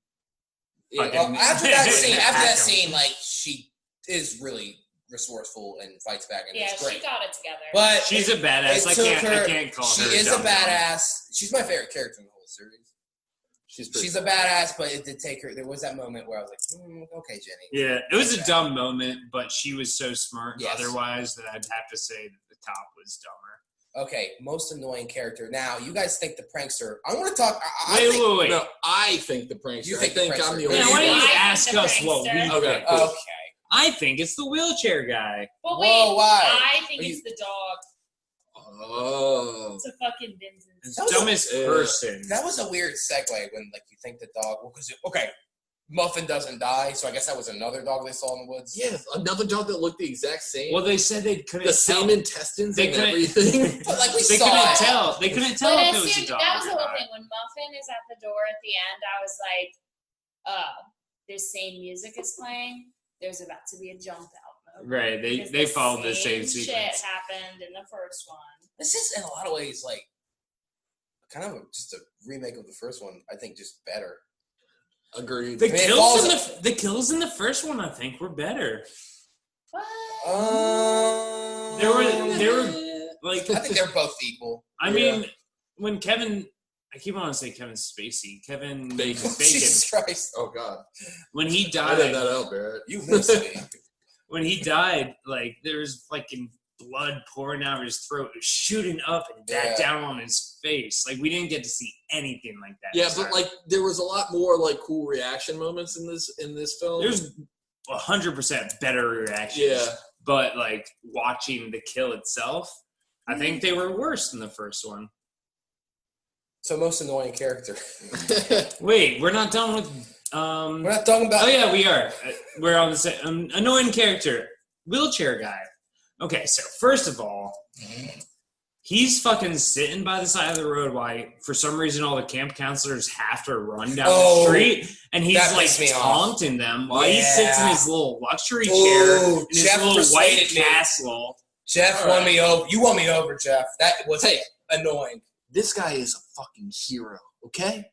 fucking After that attack him. scene, like she is really resourceful and fights back, and Yeah, it's great. she got it together. But She's a badass. I can't call her. She is a dumb. badass. She's my favorite character in the whole series. She's a badass, but it did take her. There was that moment where I was like, okay, Jenny. Yeah, it was a dumb moment, but she was so smart Yes. otherwise that I'd have to say that the cop was dumber. Okay, most annoying character. Now, you guys think the prankster. I want to talk. Wait. No, I think the prankster. You think I think the I'm the prankster. only Yeah, why don't you I ask think the us what we prankster. think? Okay, cool. Okay. I think it's the wheelchair guy. But wait, Whoa, why? I think it's the dog. Oh. It's a fucking Vincent. The dumbest person. That was a weird segue when, like, you think the dog. Well, because Muffin doesn't die, so I guess that was another dog they saw in the woods. Yeah, another dog that looked the exact same. Well, they said they couldn't the tell. same intestines They and couldn't- everything. But like we They saw couldn't it. tell. They couldn't tell But if as it was a soon, dog. that was the or whole not. thing. When Muffin is at the door at the end, I was like, this same music is playing. There's about to be a jump out moment. Right, Because they followed the same shit sequence. happened in the first one. This is, in a lot of ways, like, kind of just a remake of the first one. I think just better. Agreed. The I mean, it kills in the first one, I think, were better. What? They were like. I think they're both equal. I Yeah. mean, when Kevin, I keep wanting to say Kevin Spacey, Kevin Bacon. Jesus Christ. Oh God, when he I died, did that out, Barrett. You missed me. when he died, like there was fucking blood pouring out of his throat, it was shooting up and back Yeah. down on his face. Like we didn't get to see anything like that. Yeah, this but time. like there was a lot more like cool reaction moments in this film. there's 100% better reactions. Yeah. But like watching the kill itself, I think they were worse than the first one. So most annoying character. Wait, we're not done with. We're not talking about. Oh yeah, we are. We're on the same annoying character, wheelchair guy. Okay, so first of all, he's fucking sitting by the side of the road while, for some reason, all the camp counselors have to run down the street, and he's that like pissed me off. taunting them while he sits in Yeah. his little luxury chair Ooh, in his Jeff little white persuaded me. castle. Jeff All won right. me over. You won me over, Jeff. That was Hey. annoying. This guy is a fucking hero. Okay.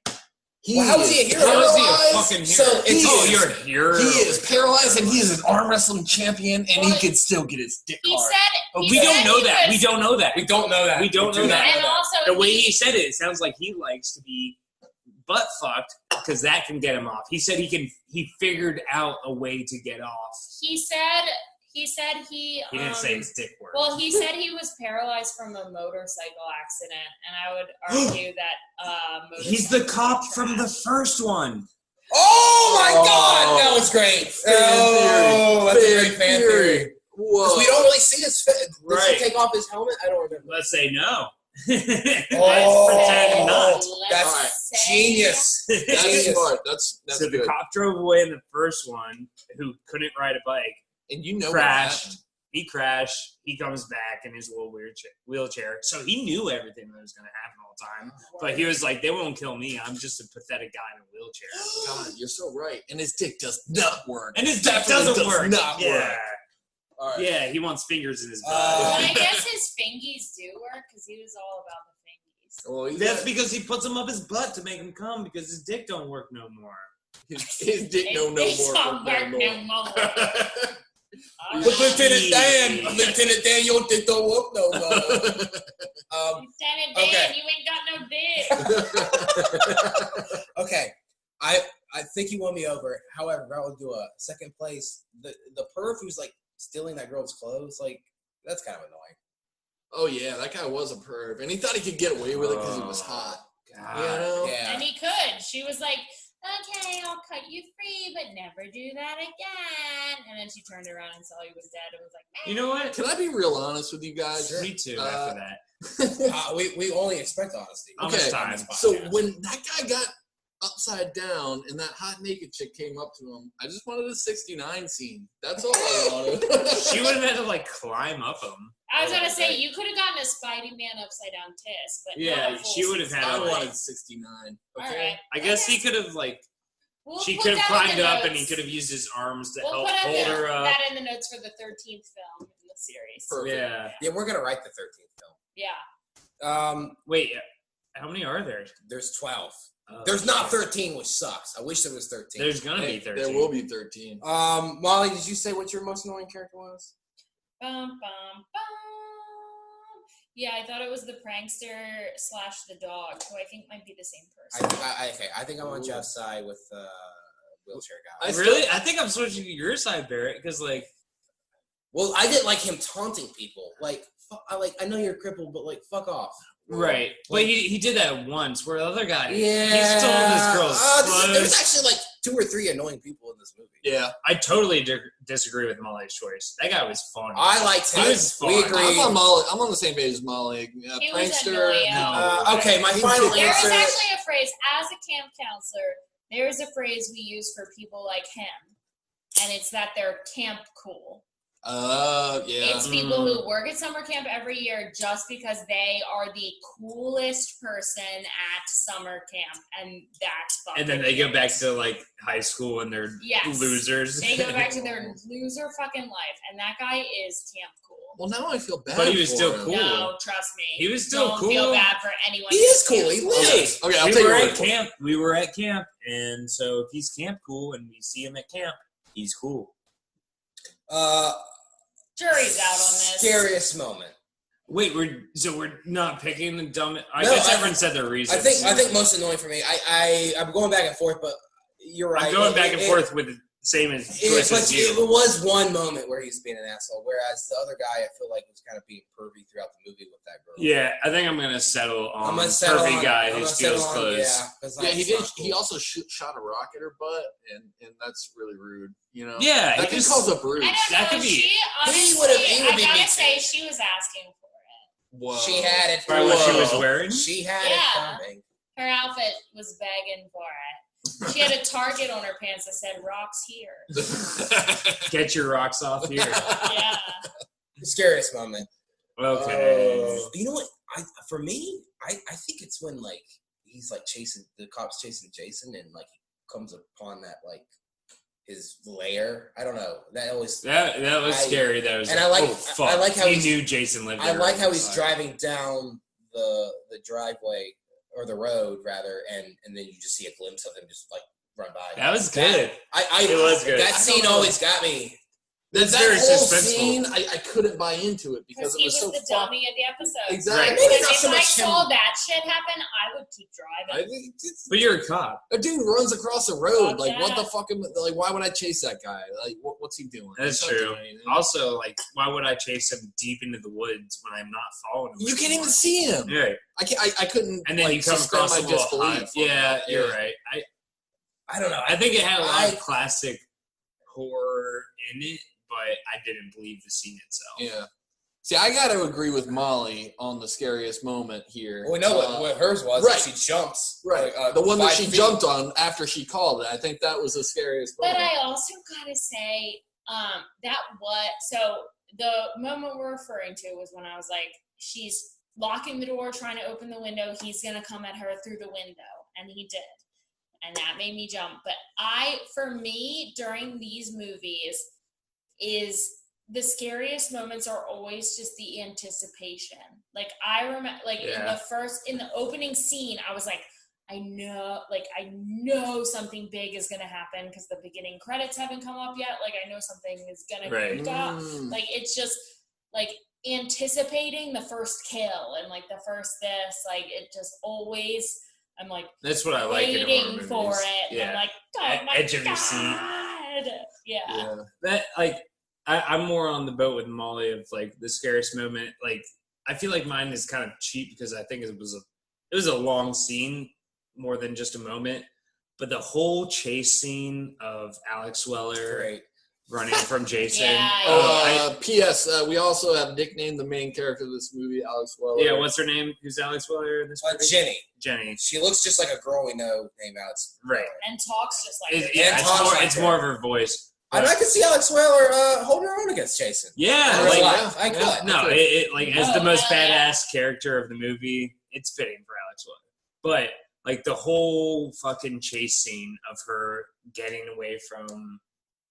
Well, how is he a hero? How is he a paralyzed. fucking hero? So it's- you're a hero. He is paralyzed and he is an arm wrestling champion and he Well, can still get his dick He hard. said. But he we don't said know he that. was- We don't know that. We don't know that. We don't do know not that. And also, The way he said it sounds like he likes to be butt fucked because that can get him off. He said he figured out a way to get off. he said he. He didn't say his dick worked. Well, he said he was paralyzed from a motorcycle accident, and I would argue that He's the motorcycles cop are from the trash. first one. Oh my Oh. God, that was great. Fan Oh, that's a great fan theory. Whoa. 'Cause we don't really see his face. Does Right. he take off his helmet? I don't remember. Let's say no. Oh. Pretend not. That's Let's say- Genius. That's Genius. smart. That's So the good. cop drove away in the first one, who couldn't ride a bike, And you know what crashed. happened. He crashed. He comes back in his little wheelchair. So he knew everything that was going to happen all the time. But he was like, they won't kill me. I'm just a pathetic guy in a wheelchair. God, you're so right. And his dick does not work. And his dick Definitely doesn't does work. not yeah. work. All right. Yeah, he wants fingers in his butt. Well, I guess his fingies do work because he was all about the fingies. Well, he's That's got- because he puts them up his butt to make him come because his dick don't work no more. his dick no more. Don't work no more. All But right. Lieutenant Dan, your dick don't work no more. Lieutenant Dan, Okay. you ain't got no dick. Okay, I think you won me over. However, I will do a second place. The perv who's like stealing that girl's clothes, like that's kind of annoying. Oh yeah, that guy was a perv, and he thought he could get away with it because he was hot. God. You know? Yeah. And he could. She was like, okay, I'll cut you free, but never do that again. And then she turned around and saw he was dead and was like, You know what? Can I be real honest with you guys? Me too, after that. We only expect honesty. How Okay, much time? So when that guy got upside down and that hot naked chick came up to him, I just wanted a 69 scene. That's all I wanted. She would have had to like climb up him. I was going to say, you could have gotten a Spidey-Man upside-down kiss, but Yeah, not a full she would have had I to, 69. wanted 69. Okay. All right. I guess he could have like she We'll could have put that in climbed the up and he notes. could have used his arms to We'll help put hold her up. that in the notes for the 13th film in the series. Perfect. Yeah. Yeah, we're gonna write the 13th Yeah. film. Wait, how many are there? There's 12. There's not 13, which sucks. I wish there was 13. There's gonna be 13. There will be 13. Molly, did you say what your most annoying character was? Bum, bum, bum. Yeah, I thought it was the prankster / the dog, who I think might be the same person. I think I'm on Jeff's side with wheelchair guy. I think I'm switching to your side, Barrett, because well, I didn't like him taunting people. I know you're crippled, but fuck off. Right, but he did that once. Where the other guy, Yeah, he stole this girl's there was actually 2 or 3 annoying people in this movie. Yeah, I totally disagree with Molly's choice. That guy was fun. I liked him. He was fun. We agree. I'm on the same page as Molly. He was Prankster. annoying. Okay, my final There is answer. actually a phrase, as a camp counselor, there is a phrase we use for people like him, and it's that they're camp cool. Yeah. It's people who work at summer camp every year just because they are the coolest person at summer camp, and that's fucking And then they go back to high school and they're losers. They go back to their loser fucking life, and that guy is camp cool. Well, now I feel bad. But he was for still him. cool. No, trust me. He was still Don't cool. feel bad for anyone. He is cool. He who's lives. Okay, I'll we take were your at word for it. camp. We were at camp, and so if he's camp cool and we see him at camp, he's cool. Jury's out on this. Scariest moment. Wait, we're not picking the dumb. I No, guess I- everyone said their reasons. I think most annoying for me. I'm going back and forth, but you're right. I'm going back and forth with the same as choice as you. It was one moment where he's being an asshole, whereas the other guy I feel like was kind of being pervy throughout the movie with that girl. Yeah, I think I'm gonna settle on I'm gonna settle pervy on, guy I'm who gonna steals settle on- clothes. Yeah, 'cause, Yeah, he it's did. not cool. He also shot a rock at her butt, and that's really rude. Yeah, that he can just- cause a bruise. I don't That know. could be- She honestly, he would I be gotta mean. say, she was asking for it. Whoa. She had it. By what she was Whoa. wearing. She had Yeah. it coming. Her outfit was begging for it. She had a target on her pants that said "Rocks here." Get your rocks off here. Yeah. Scariest moment. Okay. You know what? For me, I think it's when he's chasing the cops chasing Jason and he comes upon that his lair. I don't know. That always That was scary. That was. and I like- oh, fuck. I like how he he's- knew Jason lived I there. like how he's Fuck. driving down the driveway or the road rather, and then you just see a glimpse of him just run by. That was good. It was good. That I scene don't know. always got me. That's that very whole suspenseful. scene, I couldn't buy into it because Because it he was was so the dummy of the episode. Exactly. Right. Maybe Because not if so I much saw him. that shit happen, I would keep driving. But you're a cop. A dude runs across the road. Fuck What the that. fuck? Why would I chase that guy? What's he doing? That's He's not true. doing anything. Also, why would I chase him deep into the woods when I'm not following him? You can't even anymore? see him. Right. I couldn't. And then you come suspend across my a little disbelief. hut. Yeah, you're right. I don't know. I think it had a lot I- of classic horror in it, but I didn't believe the scene itself. Yeah. See, I got to agree with Molly on the scariest moment here. We know what hers was. right. She jumps. Right. The one that 5 she feet. jumped on after she called it. I think that was the scariest But moment. I also gotta say, so the moment we're referring to was when I was like, she's locking the door, trying to open the window, he's gonna come at her through the window, and he did. And that made me jump. But for me, during these movies, is the scariest moments are always just the anticipation. I remember, in the opening scene, I was like, I know something big is gonna happen because the beginning credits haven't come up yet. I know something is gonna Right. go. It's just anticipating the first kill and the first this. It just always. I'm That's what I like in horror waiting for movies. it. Yeah. And I'm oh my Edge of God. your seat. Yeah. That I'm more on the boat with Molly of the scariest moment. I feel like mine is kind of cheap because I think it was a long scene more than just a moment. But the whole chase scene of Alex Weller Great. running from Jason. Yeah. P.S. We also have nicknamed the main character of this movie, Alex Weller. Yeah, what's her name? Who's Alex Weller in this movie? Jenny. Jenny. She looks just like a girl we know named Alex. Right. And talks just like her. Yeah, And talks like it's her. more of her voice. I could see Alex Weller holding her own against Jason. Yeah, In real like life. I could. no, as Oh, the most hell yeah. badass character of the movie, it's fitting for Alex Weller. But the whole fucking chase scene of her getting away from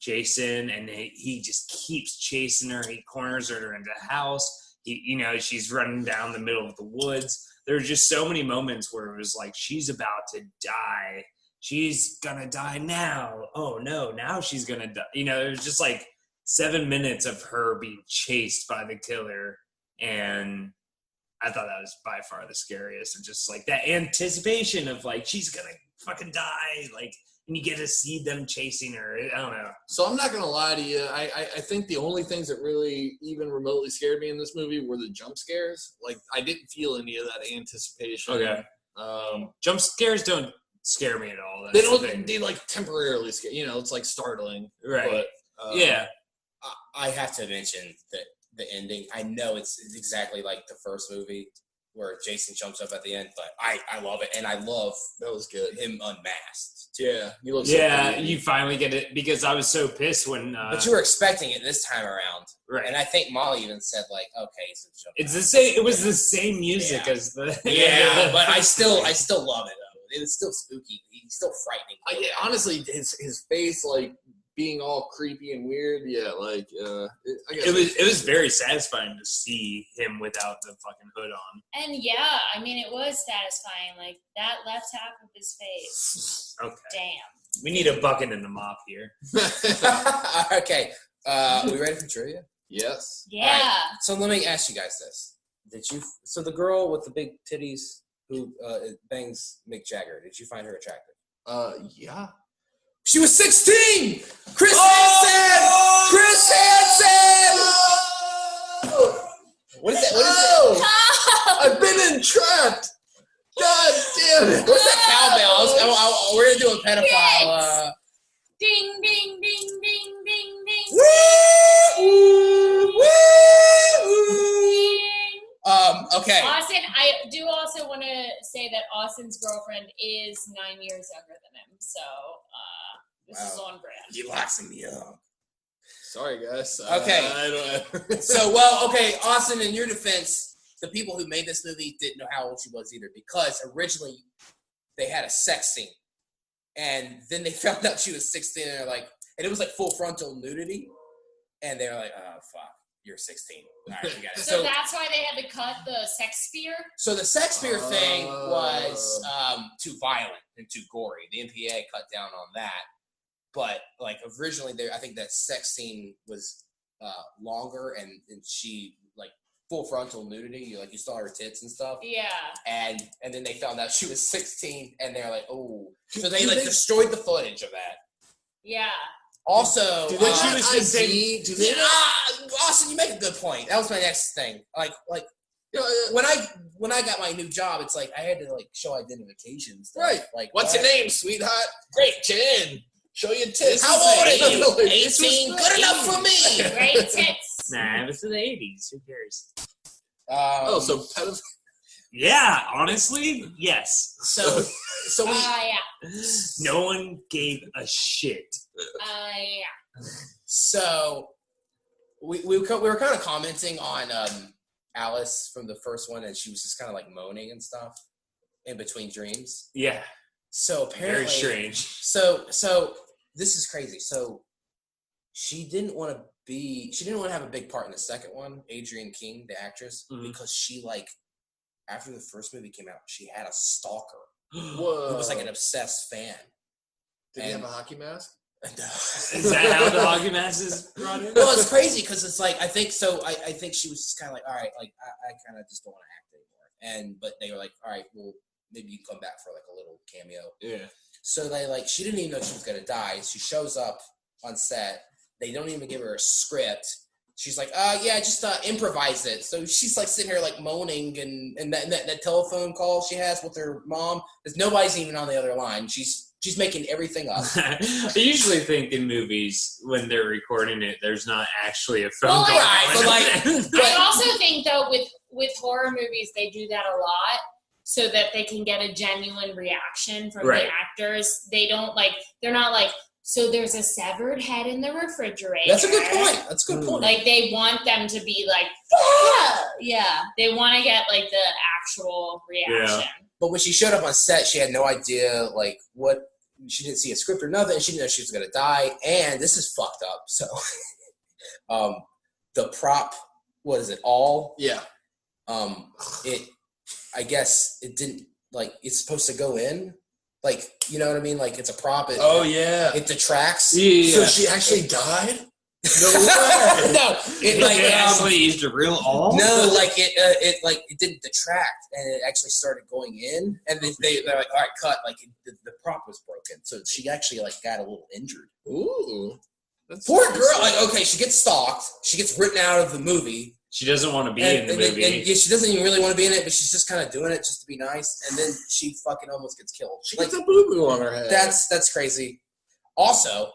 Jason, and he just keeps chasing her. He corners her in the house. she's running down the middle of the woods. There were just so many moments where it was like, she's about to die. She's gonna die now. Oh no, now she's gonna die. It was just like 7 minutes of her being chased by the killer. And I thought that was by far the scariest. And just like that anticipation of like, she's gonna fucking die. Like, and you get to see them chasing her. I don't know. So I'm not going to lie to you. I think the only things that really even remotely scared me in this movie were the jump scares. Like, I didn't feel any of that anticipation. Okay. Jump scares don't scare me at all. They don't. They like temporarily scare. It's like startling. Right. But, yeah. I have to mention that the ending. I know it's exactly like the first movie where Jason jumps up at the end, but I love it, and I love that was good. Him unmasked. Yeah, he looks. Yeah, you finally get it because I was so pissed when. But you were expecting it this time around, right? And I think Molly even said like, "Okay, so it's the same. It was the same music as the. Yeah, but I still love it though. It was still spooky. He's still frightening. Honestly, his face like being all creepy and weird. Yeah, like it was very satisfying to see him without the fucking hood on. And yeah, I mean it was satisfying. Like that left half of his face. Okay. Damn. We need a bucket and a mop here. Okay. Are we ready for trivia? Yes. Yeah. Right. So let me ask you guys this: So the girl with the big titties who bangs Mick Jagger, did you find her attractive? Yeah. She was 16! Chris Hansen! Chris Hansen! What is that? I've been entrapped! God damn it! What's that cowbell? We're going to do a pedophile. Ding, ding, ding, ding, ding, ding. Woo! Okay. Austin, I do also want to say that Austin's girlfriend is 9 years younger than him, so this is on brand. You locked me up. Sorry, guys. Okay. Okay, Austin, in your defense, the people who made this movie didn't know how old she was either, because originally they had a sex scene, and then they found out she was 16, and and it was like full frontal nudity, and they were like, oh, fuck. You're 16. All right, you got it. So that's why they had to cut the sex spear? So the sex spear thing was too violent and too gory. The MPA cut down on that. But, originally, I think that sex scene was longer, and she, full frontal nudity. You saw her tits and stuff. Yeah. And then they found out she was 16, and they're like, oh. So they, destroyed the footage of that. Yeah. Also, she was the same. Austin, you make a good point. That was my next thing. When I got my new job, it's I had to show identification and stuff. Right. What's your name, sweetheart? Great, 10. Show your tits. How old are you? 18. Good enough for me. Great tits. Nah, it was in the 80s. Who cares? So pedophile. Yeah, honestly, yes. So we. Yeah. No one gave a shit. Yeah. So we were kind of commenting on Alice from the first one, and she was just kind of moaning and stuff in between dreams. Yeah. So apparently, very strange. So this is crazy. So she didn't want to have a big part in the second one, Adrienne King, the actress, because she after the first movie came out, she had a stalker. Whoa. Who was an obsessed fan. Did he have a hockey mask? Is that how the hockey mask is brought in? Well, it's crazy because it's I think so. I think she was just kind of all right, I kind of just don't want to act anymore. But they were all right, well, maybe you can come back for a little cameo. Yeah. So they she didn't even know she was gonna die. She shows up on set. They don't even give her a script. She's yeah, just improvise it. So she's sitting here moaning, and that telephone call she has with her mom, because nobody's even on the other line. She's making everything up. I usually think in movies when they're recording it, there's not actually a phone call. I also think though with horror movies they do that a lot so that they can get a genuine reaction from the actors. They don't they're not so there's a severed head in the refrigerator. That's a good point. That's a good point. They want them to be ah! Yeah. They want to get the actual reaction. Yeah. But when she showed up on set, she had no idea what. She didn't see a script or nothing. She didn't know she was gonna die. And this is fucked up. So, the prop what is it? All. Yeah. I guess it didn't like. It's supposed to go in. Like, you know what I mean? Like, it's a prop. It detracts. Yeah. So she actually died? No way. No, it like they actually used a real all. No, like it didn't detract, and it actually started going in, and they're like, all right, cut. Like the prop was broken, so she actually like got a little injured. Ooh, Poor girl. Like, okay, she gets stalked. She gets written out of the movie. She doesn't want to be in the movie. And she doesn't even really want to be in it, but she's just kind of doing it just to be nice. And then she fucking almost gets killed. She gets a boo-boo on her head. That's crazy. Also,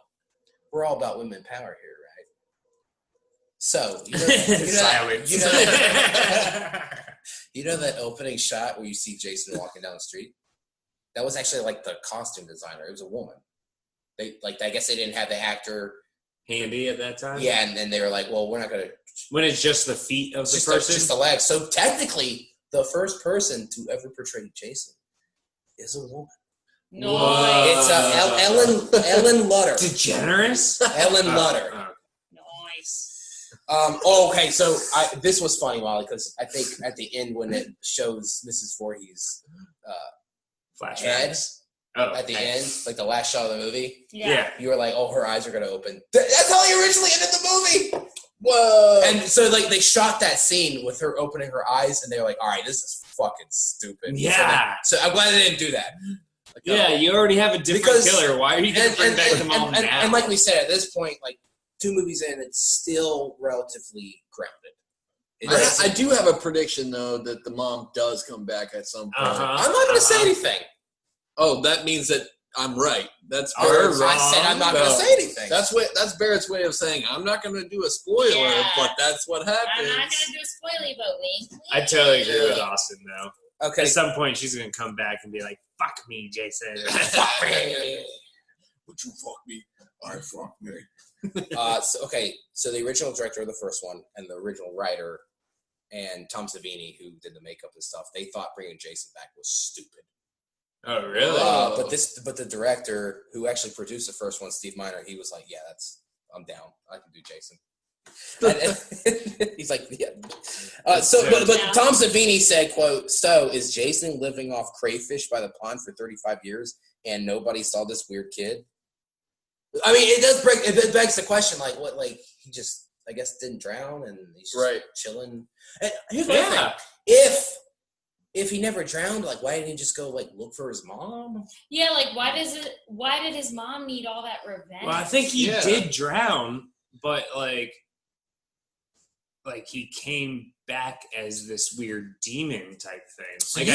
we're all about women power here, right? So, you know that opening shot where you see Jason walking down the street? That was actually like the costume designer. It was a woman. I guess they didn't have the actor handy at that time. Yeah, and then they were like, well, we're not going to. When it's just the feet of the person? Just the legs. So technically, the first person to ever portray Jason is a woman. No. It's Ellen Lutter. DeGeneres? Ellen Lutter. Nice. Okay, so this was funny, Molly, because I think at the end when it shows Mrs. Voorhees' head at the end, like the last shot of the movie, you were like, oh, her eyes are going to open. That's how he originally ended the movie! Whoa! And so, like, they shot that scene with her opening her eyes, and they were like, all right, this is fucking stupid. Yeah. So I'm glad they didn't do that. Like, you already have a different killer. Why are you going to bring back the mom now? And like we said, at this point, like, 2 movies in, it's still relatively grounded. I do have a prediction, though, that the mom does come back at some point. I'm not going to say anything. Oh, that means that I'm right. That's Barrett's. I said I'm not going to say anything. That's Barrett's way of saying I'm not going to do a spoiler, but that's what happens. I'm not going to do a spoiler, but wink. I totally agree with Austin, though. Okay. At some point, she's going to come back and be like, fuck me, Jason. Fuck me. Would you fuck me? I fuck me. So the original director of the first one and the original writer and Tom Savini, who did the makeup and stuff, they thought bringing Jason back was stupid. Oh, really? But the director who actually produced the first one, Steve Miner, he was like, "Yeah, I'm down. I can do Jason." He's like, "Yeah." But Tom Savini said, "Quote: So is Jason living off crayfish by the pond for 35 years, and nobody saw this weird kid?" I mean, it begs the question, like, what, like he just, I guess, didn't drown and he's just chilling. And here's my thing: if he never drowned, like, why didn't he just go, like, look for his mom? Yeah, like, why did his mom need all that revenge? Well, I think he did drown, but, like he came back as this weird demon type thing. So like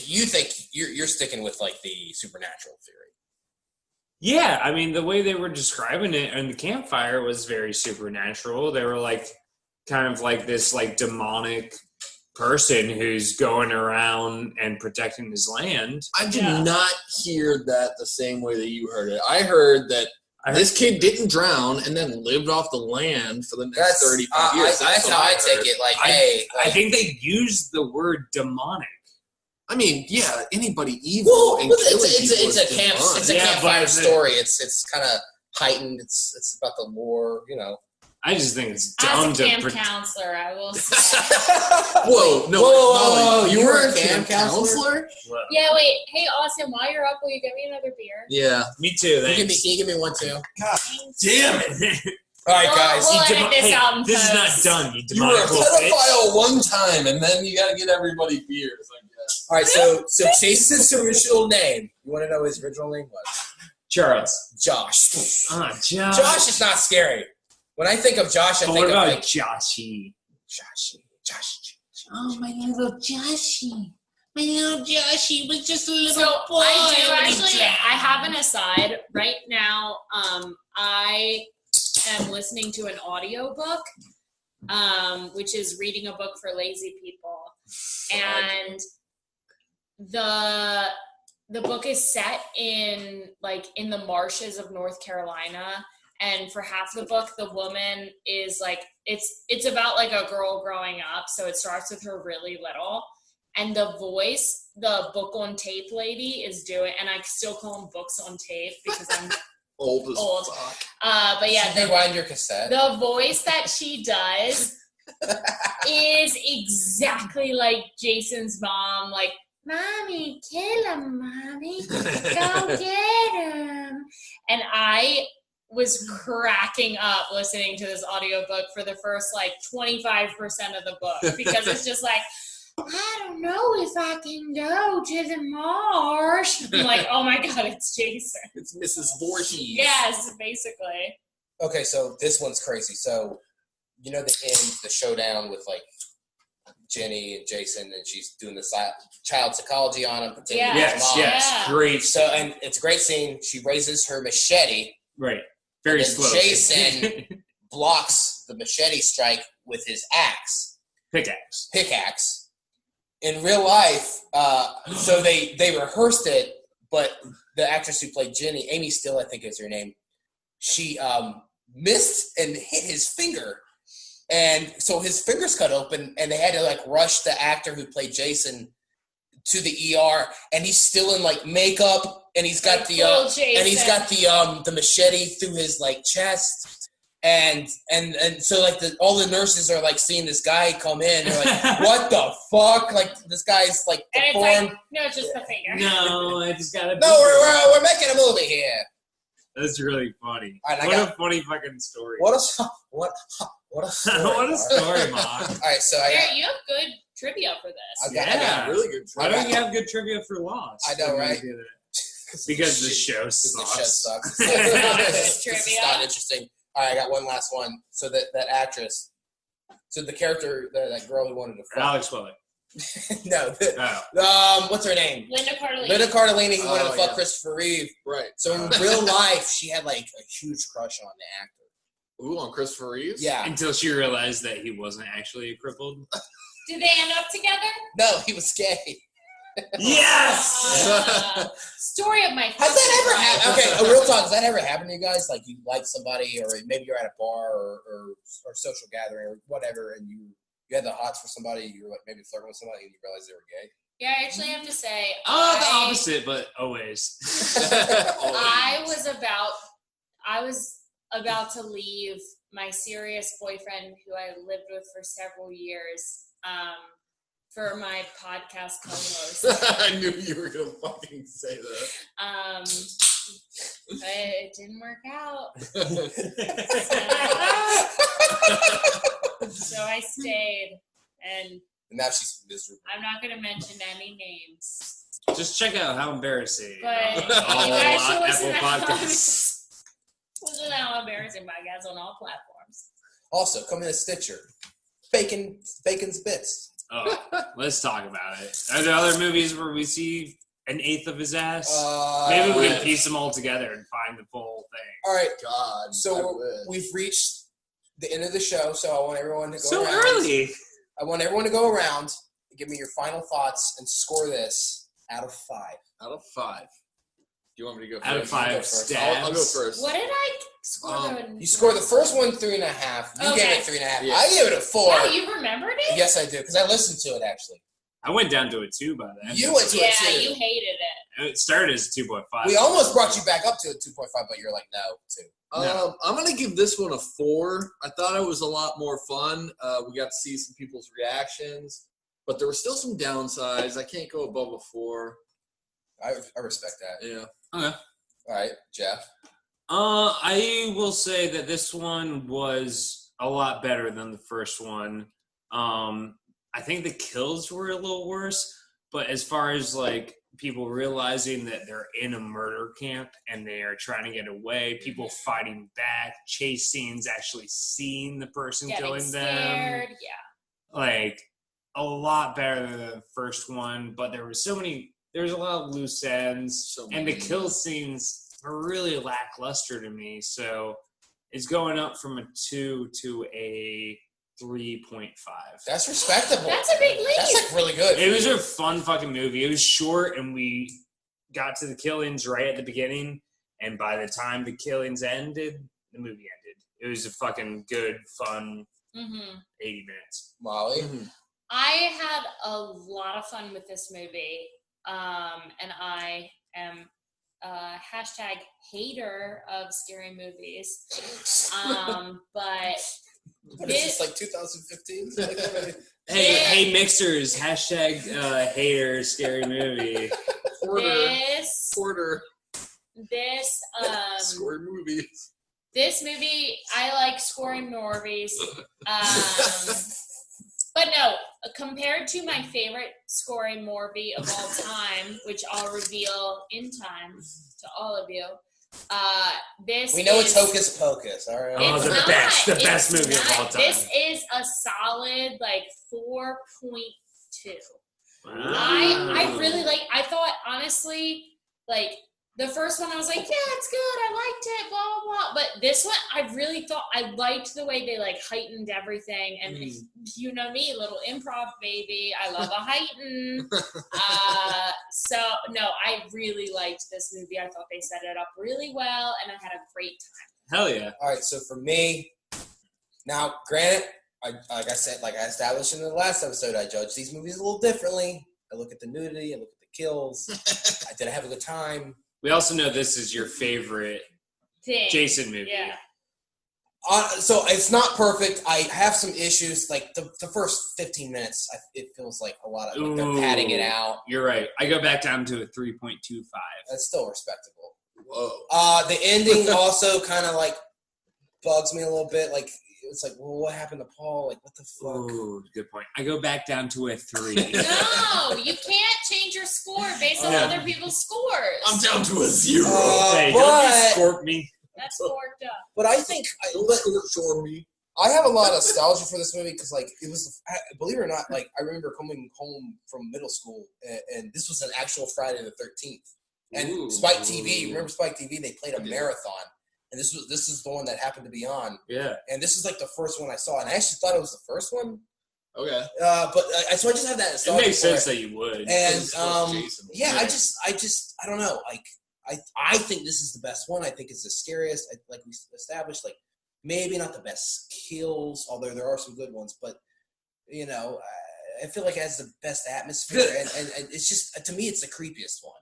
you think you're sticking with, like, the supernatural theory? Yeah, I mean, the way they were describing it in the campfire was very supernatural. They were, like, kind of like this, like, demonic person who's going around and protecting his land. I did not hear that the same way that you heard it. I heard that this kid didn't drown and then lived off the land for the next 35 years. That's how I take it. Like, I think they used the word demonic. I mean, yeah, anybody evil and killing it's a campfire story. Yeah. It's kind of heightened. It's about the lore, you know. I just think it's dumb As a camp counselor, I will say. Whoa, you were a camp counselor? Yeah, wait. Hey, Austin, while you're up, will you get me another beer? Yeah. Me too, Can you give me one, too? God damn it. All right, guys. We'll edit this out in this is post. not done, You were a pedophile one time, and then you got to get everybody beers, I guess. All right, so Jason's original name. You want to know what his original name was? Charles. Josh. Josh. Josh is not scary. When I think of Josh, I think what about of, like, Joshy? Josh. Oh, my little Joshy. My little Joshy was just a little boy. I have an aside. Right now, I am listening to an audiobook, which is reading a book for lazy people. And the book is set in the marshes of North Carolina. And for half the book, the woman is like, it's about like a girl growing up. So it starts with her really little. And the voice, the book on tape lady is doing, and I still call them books on tape because I'm old as fuck. But yeah. Rewind your cassette. The voice that she does is exactly like Jason's mom. Like, Mommy, kill him, Mommy. Go get him. And I was cracking up listening to this audiobook for the first, like, 25% of the book. Because it's just like, I don't know if I can go to the marsh. I'm like, oh my God, it's Jason. It's Mrs. Voorhees. Yes, basically. Okay, so this one's crazy. So, you know, the end, the showdown with, like, Jenny and Jason, and she's doing the child psychology on him. Yeah. Yes, mom. yes, great. So, and it's a great scene. She raises her machete. Right, very and slow. Jason blocks the machete strike with his pickaxe. In real life, so they rehearsed it, but the actress who played Jenny, Amy Still, I think is her name, she missed and hit his finger. And so his finger's cut open, and they had to, like, rush the actor who played Jason to the ER, and he's still in, like, makeup, and he's got the machete through his, like, chest. And so, like, all the nurses are, like, seeing this guy come in. They're like, what the fuck? Like, this guy's, like, And deformed. it's like, no, it's just the finger. No, I just gotta. No, we're making a movie here. That's really funny. All right, what a funny fucking story. What a story. What a story, Mom. All right, so I got. You have good trivia for this. I Yeah. Really good. Why don't you have good trivia for Lost? I know, right? Because the show The sucks. show sucks. It's It's not interesting. All right, I got one last one. So that actress, so the character, that girl who wanted to fuck. Alex Welling. No. Oh. What's her name? Linda Cardellini. Linda Cardellini, who wanted to fuck yeah. Christopher Reeve. Right. So in real life, she had, like, a huge crush on the actor. Ooh, on Christopher Reeves? Yeah. Until she realized that he wasn't actually crippled. Did they end up together? No, he was gay. Yes! Story of my. Has that ever happened? Okay, a real talk. Has that ever happened to you guys? Like, you like somebody, or maybe you're at a bar or social gathering or whatever, and you had the hots for somebody. You were, like, maybe flirting with somebody, and you realized they were gay. Yeah, I actually have to say. The opposite, but always. I was about to leave my serious boyfriend, who I lived with for several years, for my podcast co-host. I knew you were gonna fucking say that. But it didn't work out. So I stayed, and now she's miserable. I'm not going to mention any names. Just check out How Embarrassing. But you all guys should on listen Apple to Podcasts. Listen to How Embarrassing Podcast on all platforms. Also, come in a Stitcher. Bacon's Bits. Oh, let's talk about it. Are there other movies where we see an eighth of his ass? Maybe we can piece them all together and find the full thing. All right. God. So we've reached the end of the show, so I want everyone to go So around. early. I want everyone to go around and give me your final thoughts and score this out of 5. Out of 5. Do you want me to go first? Out of 5 first. stabs. I'll go first. What did I score? You scored the first one 3.5. You Okay. gave it 3.5. Yeah. I gave it a 4. Oh, you remembered it? Yes, I do, because I listened to it, actually. I went down to a 2 by then. You went to Yeah, it, too. you hated it. It started as 2.5. We almost brought you back up to a 2.5, but you're like, no, 2. No. I'm going to give this one a 4. I thought it was a lot more fun. We got to see some people's reactions, but there were still some downsides. I can't go above a 4. I respect that. Yeah. Okay. All right, Jeff. I will say that this one was a lot better than the first one. I think the kills were a little worse, but as far as, like, people realizing that they're in a murder camp and they are trying to get away, people fighting back, chase scenes, actually seeing the person Getting killing scared, them. yeah. Like, a lot better than the first one, but there was a lot of loose ends, and the kill scenes are really lackluster to me, so it's going up from a 2 to a 3.5. That's respectable. That's a big leap. That's, like, really good. It was a fun fucking movie. It was short, and we got to the killings right at the beginning, and by the time the killings ended, the movie ended. It was a fucking good, fun 80 minutes. Molly? I had a lot of fun with this movie, and I am hashtag hater of scary movies, but What is this, like 2015? Hey, mixers, hashtag hater scary movie. Porter. This Score movies. This movie, I like scoring movies. But no, compared to my favorite scoring movie of all time, which I'll reveal in time to all of you, this we know is, it's Hocus Pocus, all right? Oh, the best movie of all time. This is a solid, like, 4.2. Wow. I really I thought, honestly, like, the first one I was like, yeah, it's good, I liked it, blah, blah, blah. But this one, I really thought, I liked the way they, like, heightened everything. And you know me, little improv baby, I love a heighten. So, no, I really liked this movie. I thought they set it up really well, and I had a great time. Hell yeah. All right, so for me, now, granted, like I said, like I established in the last episode, I judge these movies a little differently. I look at the nudity, I look at the kills. Did I have a good time? We also know this is your favorite Jason movie. Yeah. So it's not perfect. I have some issues. Like the first 15 minutes, it feels like a lot of like they're padding it out. You're right. I go back down to a 3.25. That's still respectable. Whoa. The ending also kind of like bugs me a little bit. Like it's like, well, what happened to Paul? Like, what the fuck? Ooh, good point. I go back down to a 3. No, you can't change your score based on other people's scores. I'm down to a 0. Hey, but, don't you scorp me. That's forked up. But I think I have a lot of nostalgia for this movie because, like, it was, believe it or not, like, I remember coming home from middle school and this was an actual Friday the 13th. And Spike TV, remember Spike TV? They played a marathon. And this is the one that happened to be on. Yeah. And this is like the first one I saw. And I actually thought it was the first one. Okay. But so I just have that nostalgia. It makes sense that you would. And yeah, I don't know. Like I think this is the best one. I think it's the scariest. Like we established, like maybe not the best kills, although there are some good ones. But you know, I feel like it has the best atmosphere, and it's just to me, it's the creepiest one,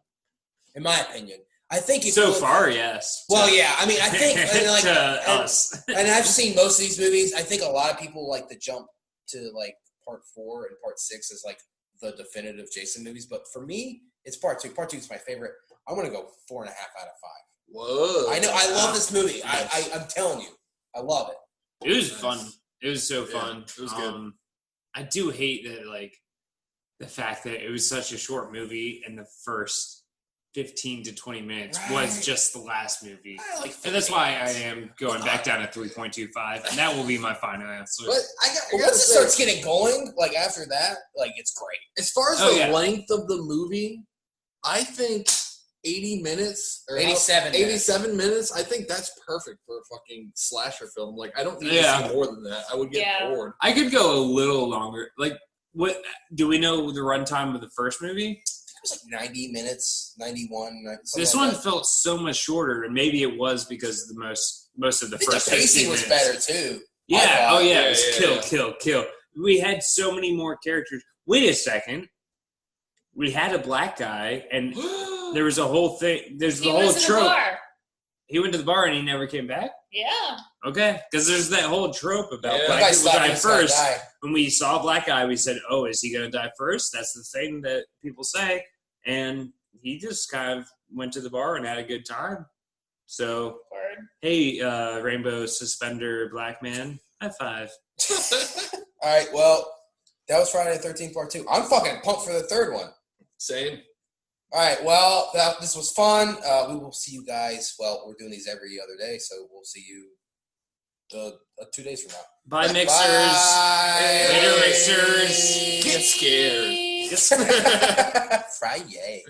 in my opinion. I think so far, yes. Well, yeah. I mean, I think like, us. And I've seen most of these movies. I think a lot of people like to jump to like part 4 and part 6 as like the definitive Jason movies. But for me, it's part 2. Part 2 is my favorite. I'm gonna go 4.5 out of 5. Whoa! I know. I love this movie. I'm telling you, I love it. It was fun. It was so fun. It was good. I do hate that, like the fact that it was such a short movie and the first 15 to 20 minutes was just the last movie. And that's why I am going back down to 3.25. And that will be my final answer. But once it starts getting going, like after that, like it's great. As far as the length of the movie, I think 80 minutes or 87 minutes, I think that's perfect for a fucking slasher film. Like I don't need to see more than that. I would get bored. I could go a little longer. Like what do we know the runtime of the first movie? It was like 90 minutes, 91. This one felt so much shorter, and maybe it was because most of the first 15 minutes. The pacing was better too. Yeah. Oh yeah. It was kill. We had so many more characters. Wait a second. We had a black guy, and there was a whole thing. There's the whole trope. He went to the bar and he never came back? Yeah. Okay. Because there's that whole trope about black people die first. When we saw a black guy, we said, oh, is he going to die first? That's the thing that people say. And he just kind of went to the bar and had a good time. So, hey, rainbow suspender black man, high five. All right, well, that was Friday the 13th part 2. I'm fucking pumped for the third one. Same. All right, well, this was fun. We will see you guys. Well, we're doing these every other day, so we'll see you 2 days from now. Bye, mixers. Bye. Later, mixers. Get scared. Friday.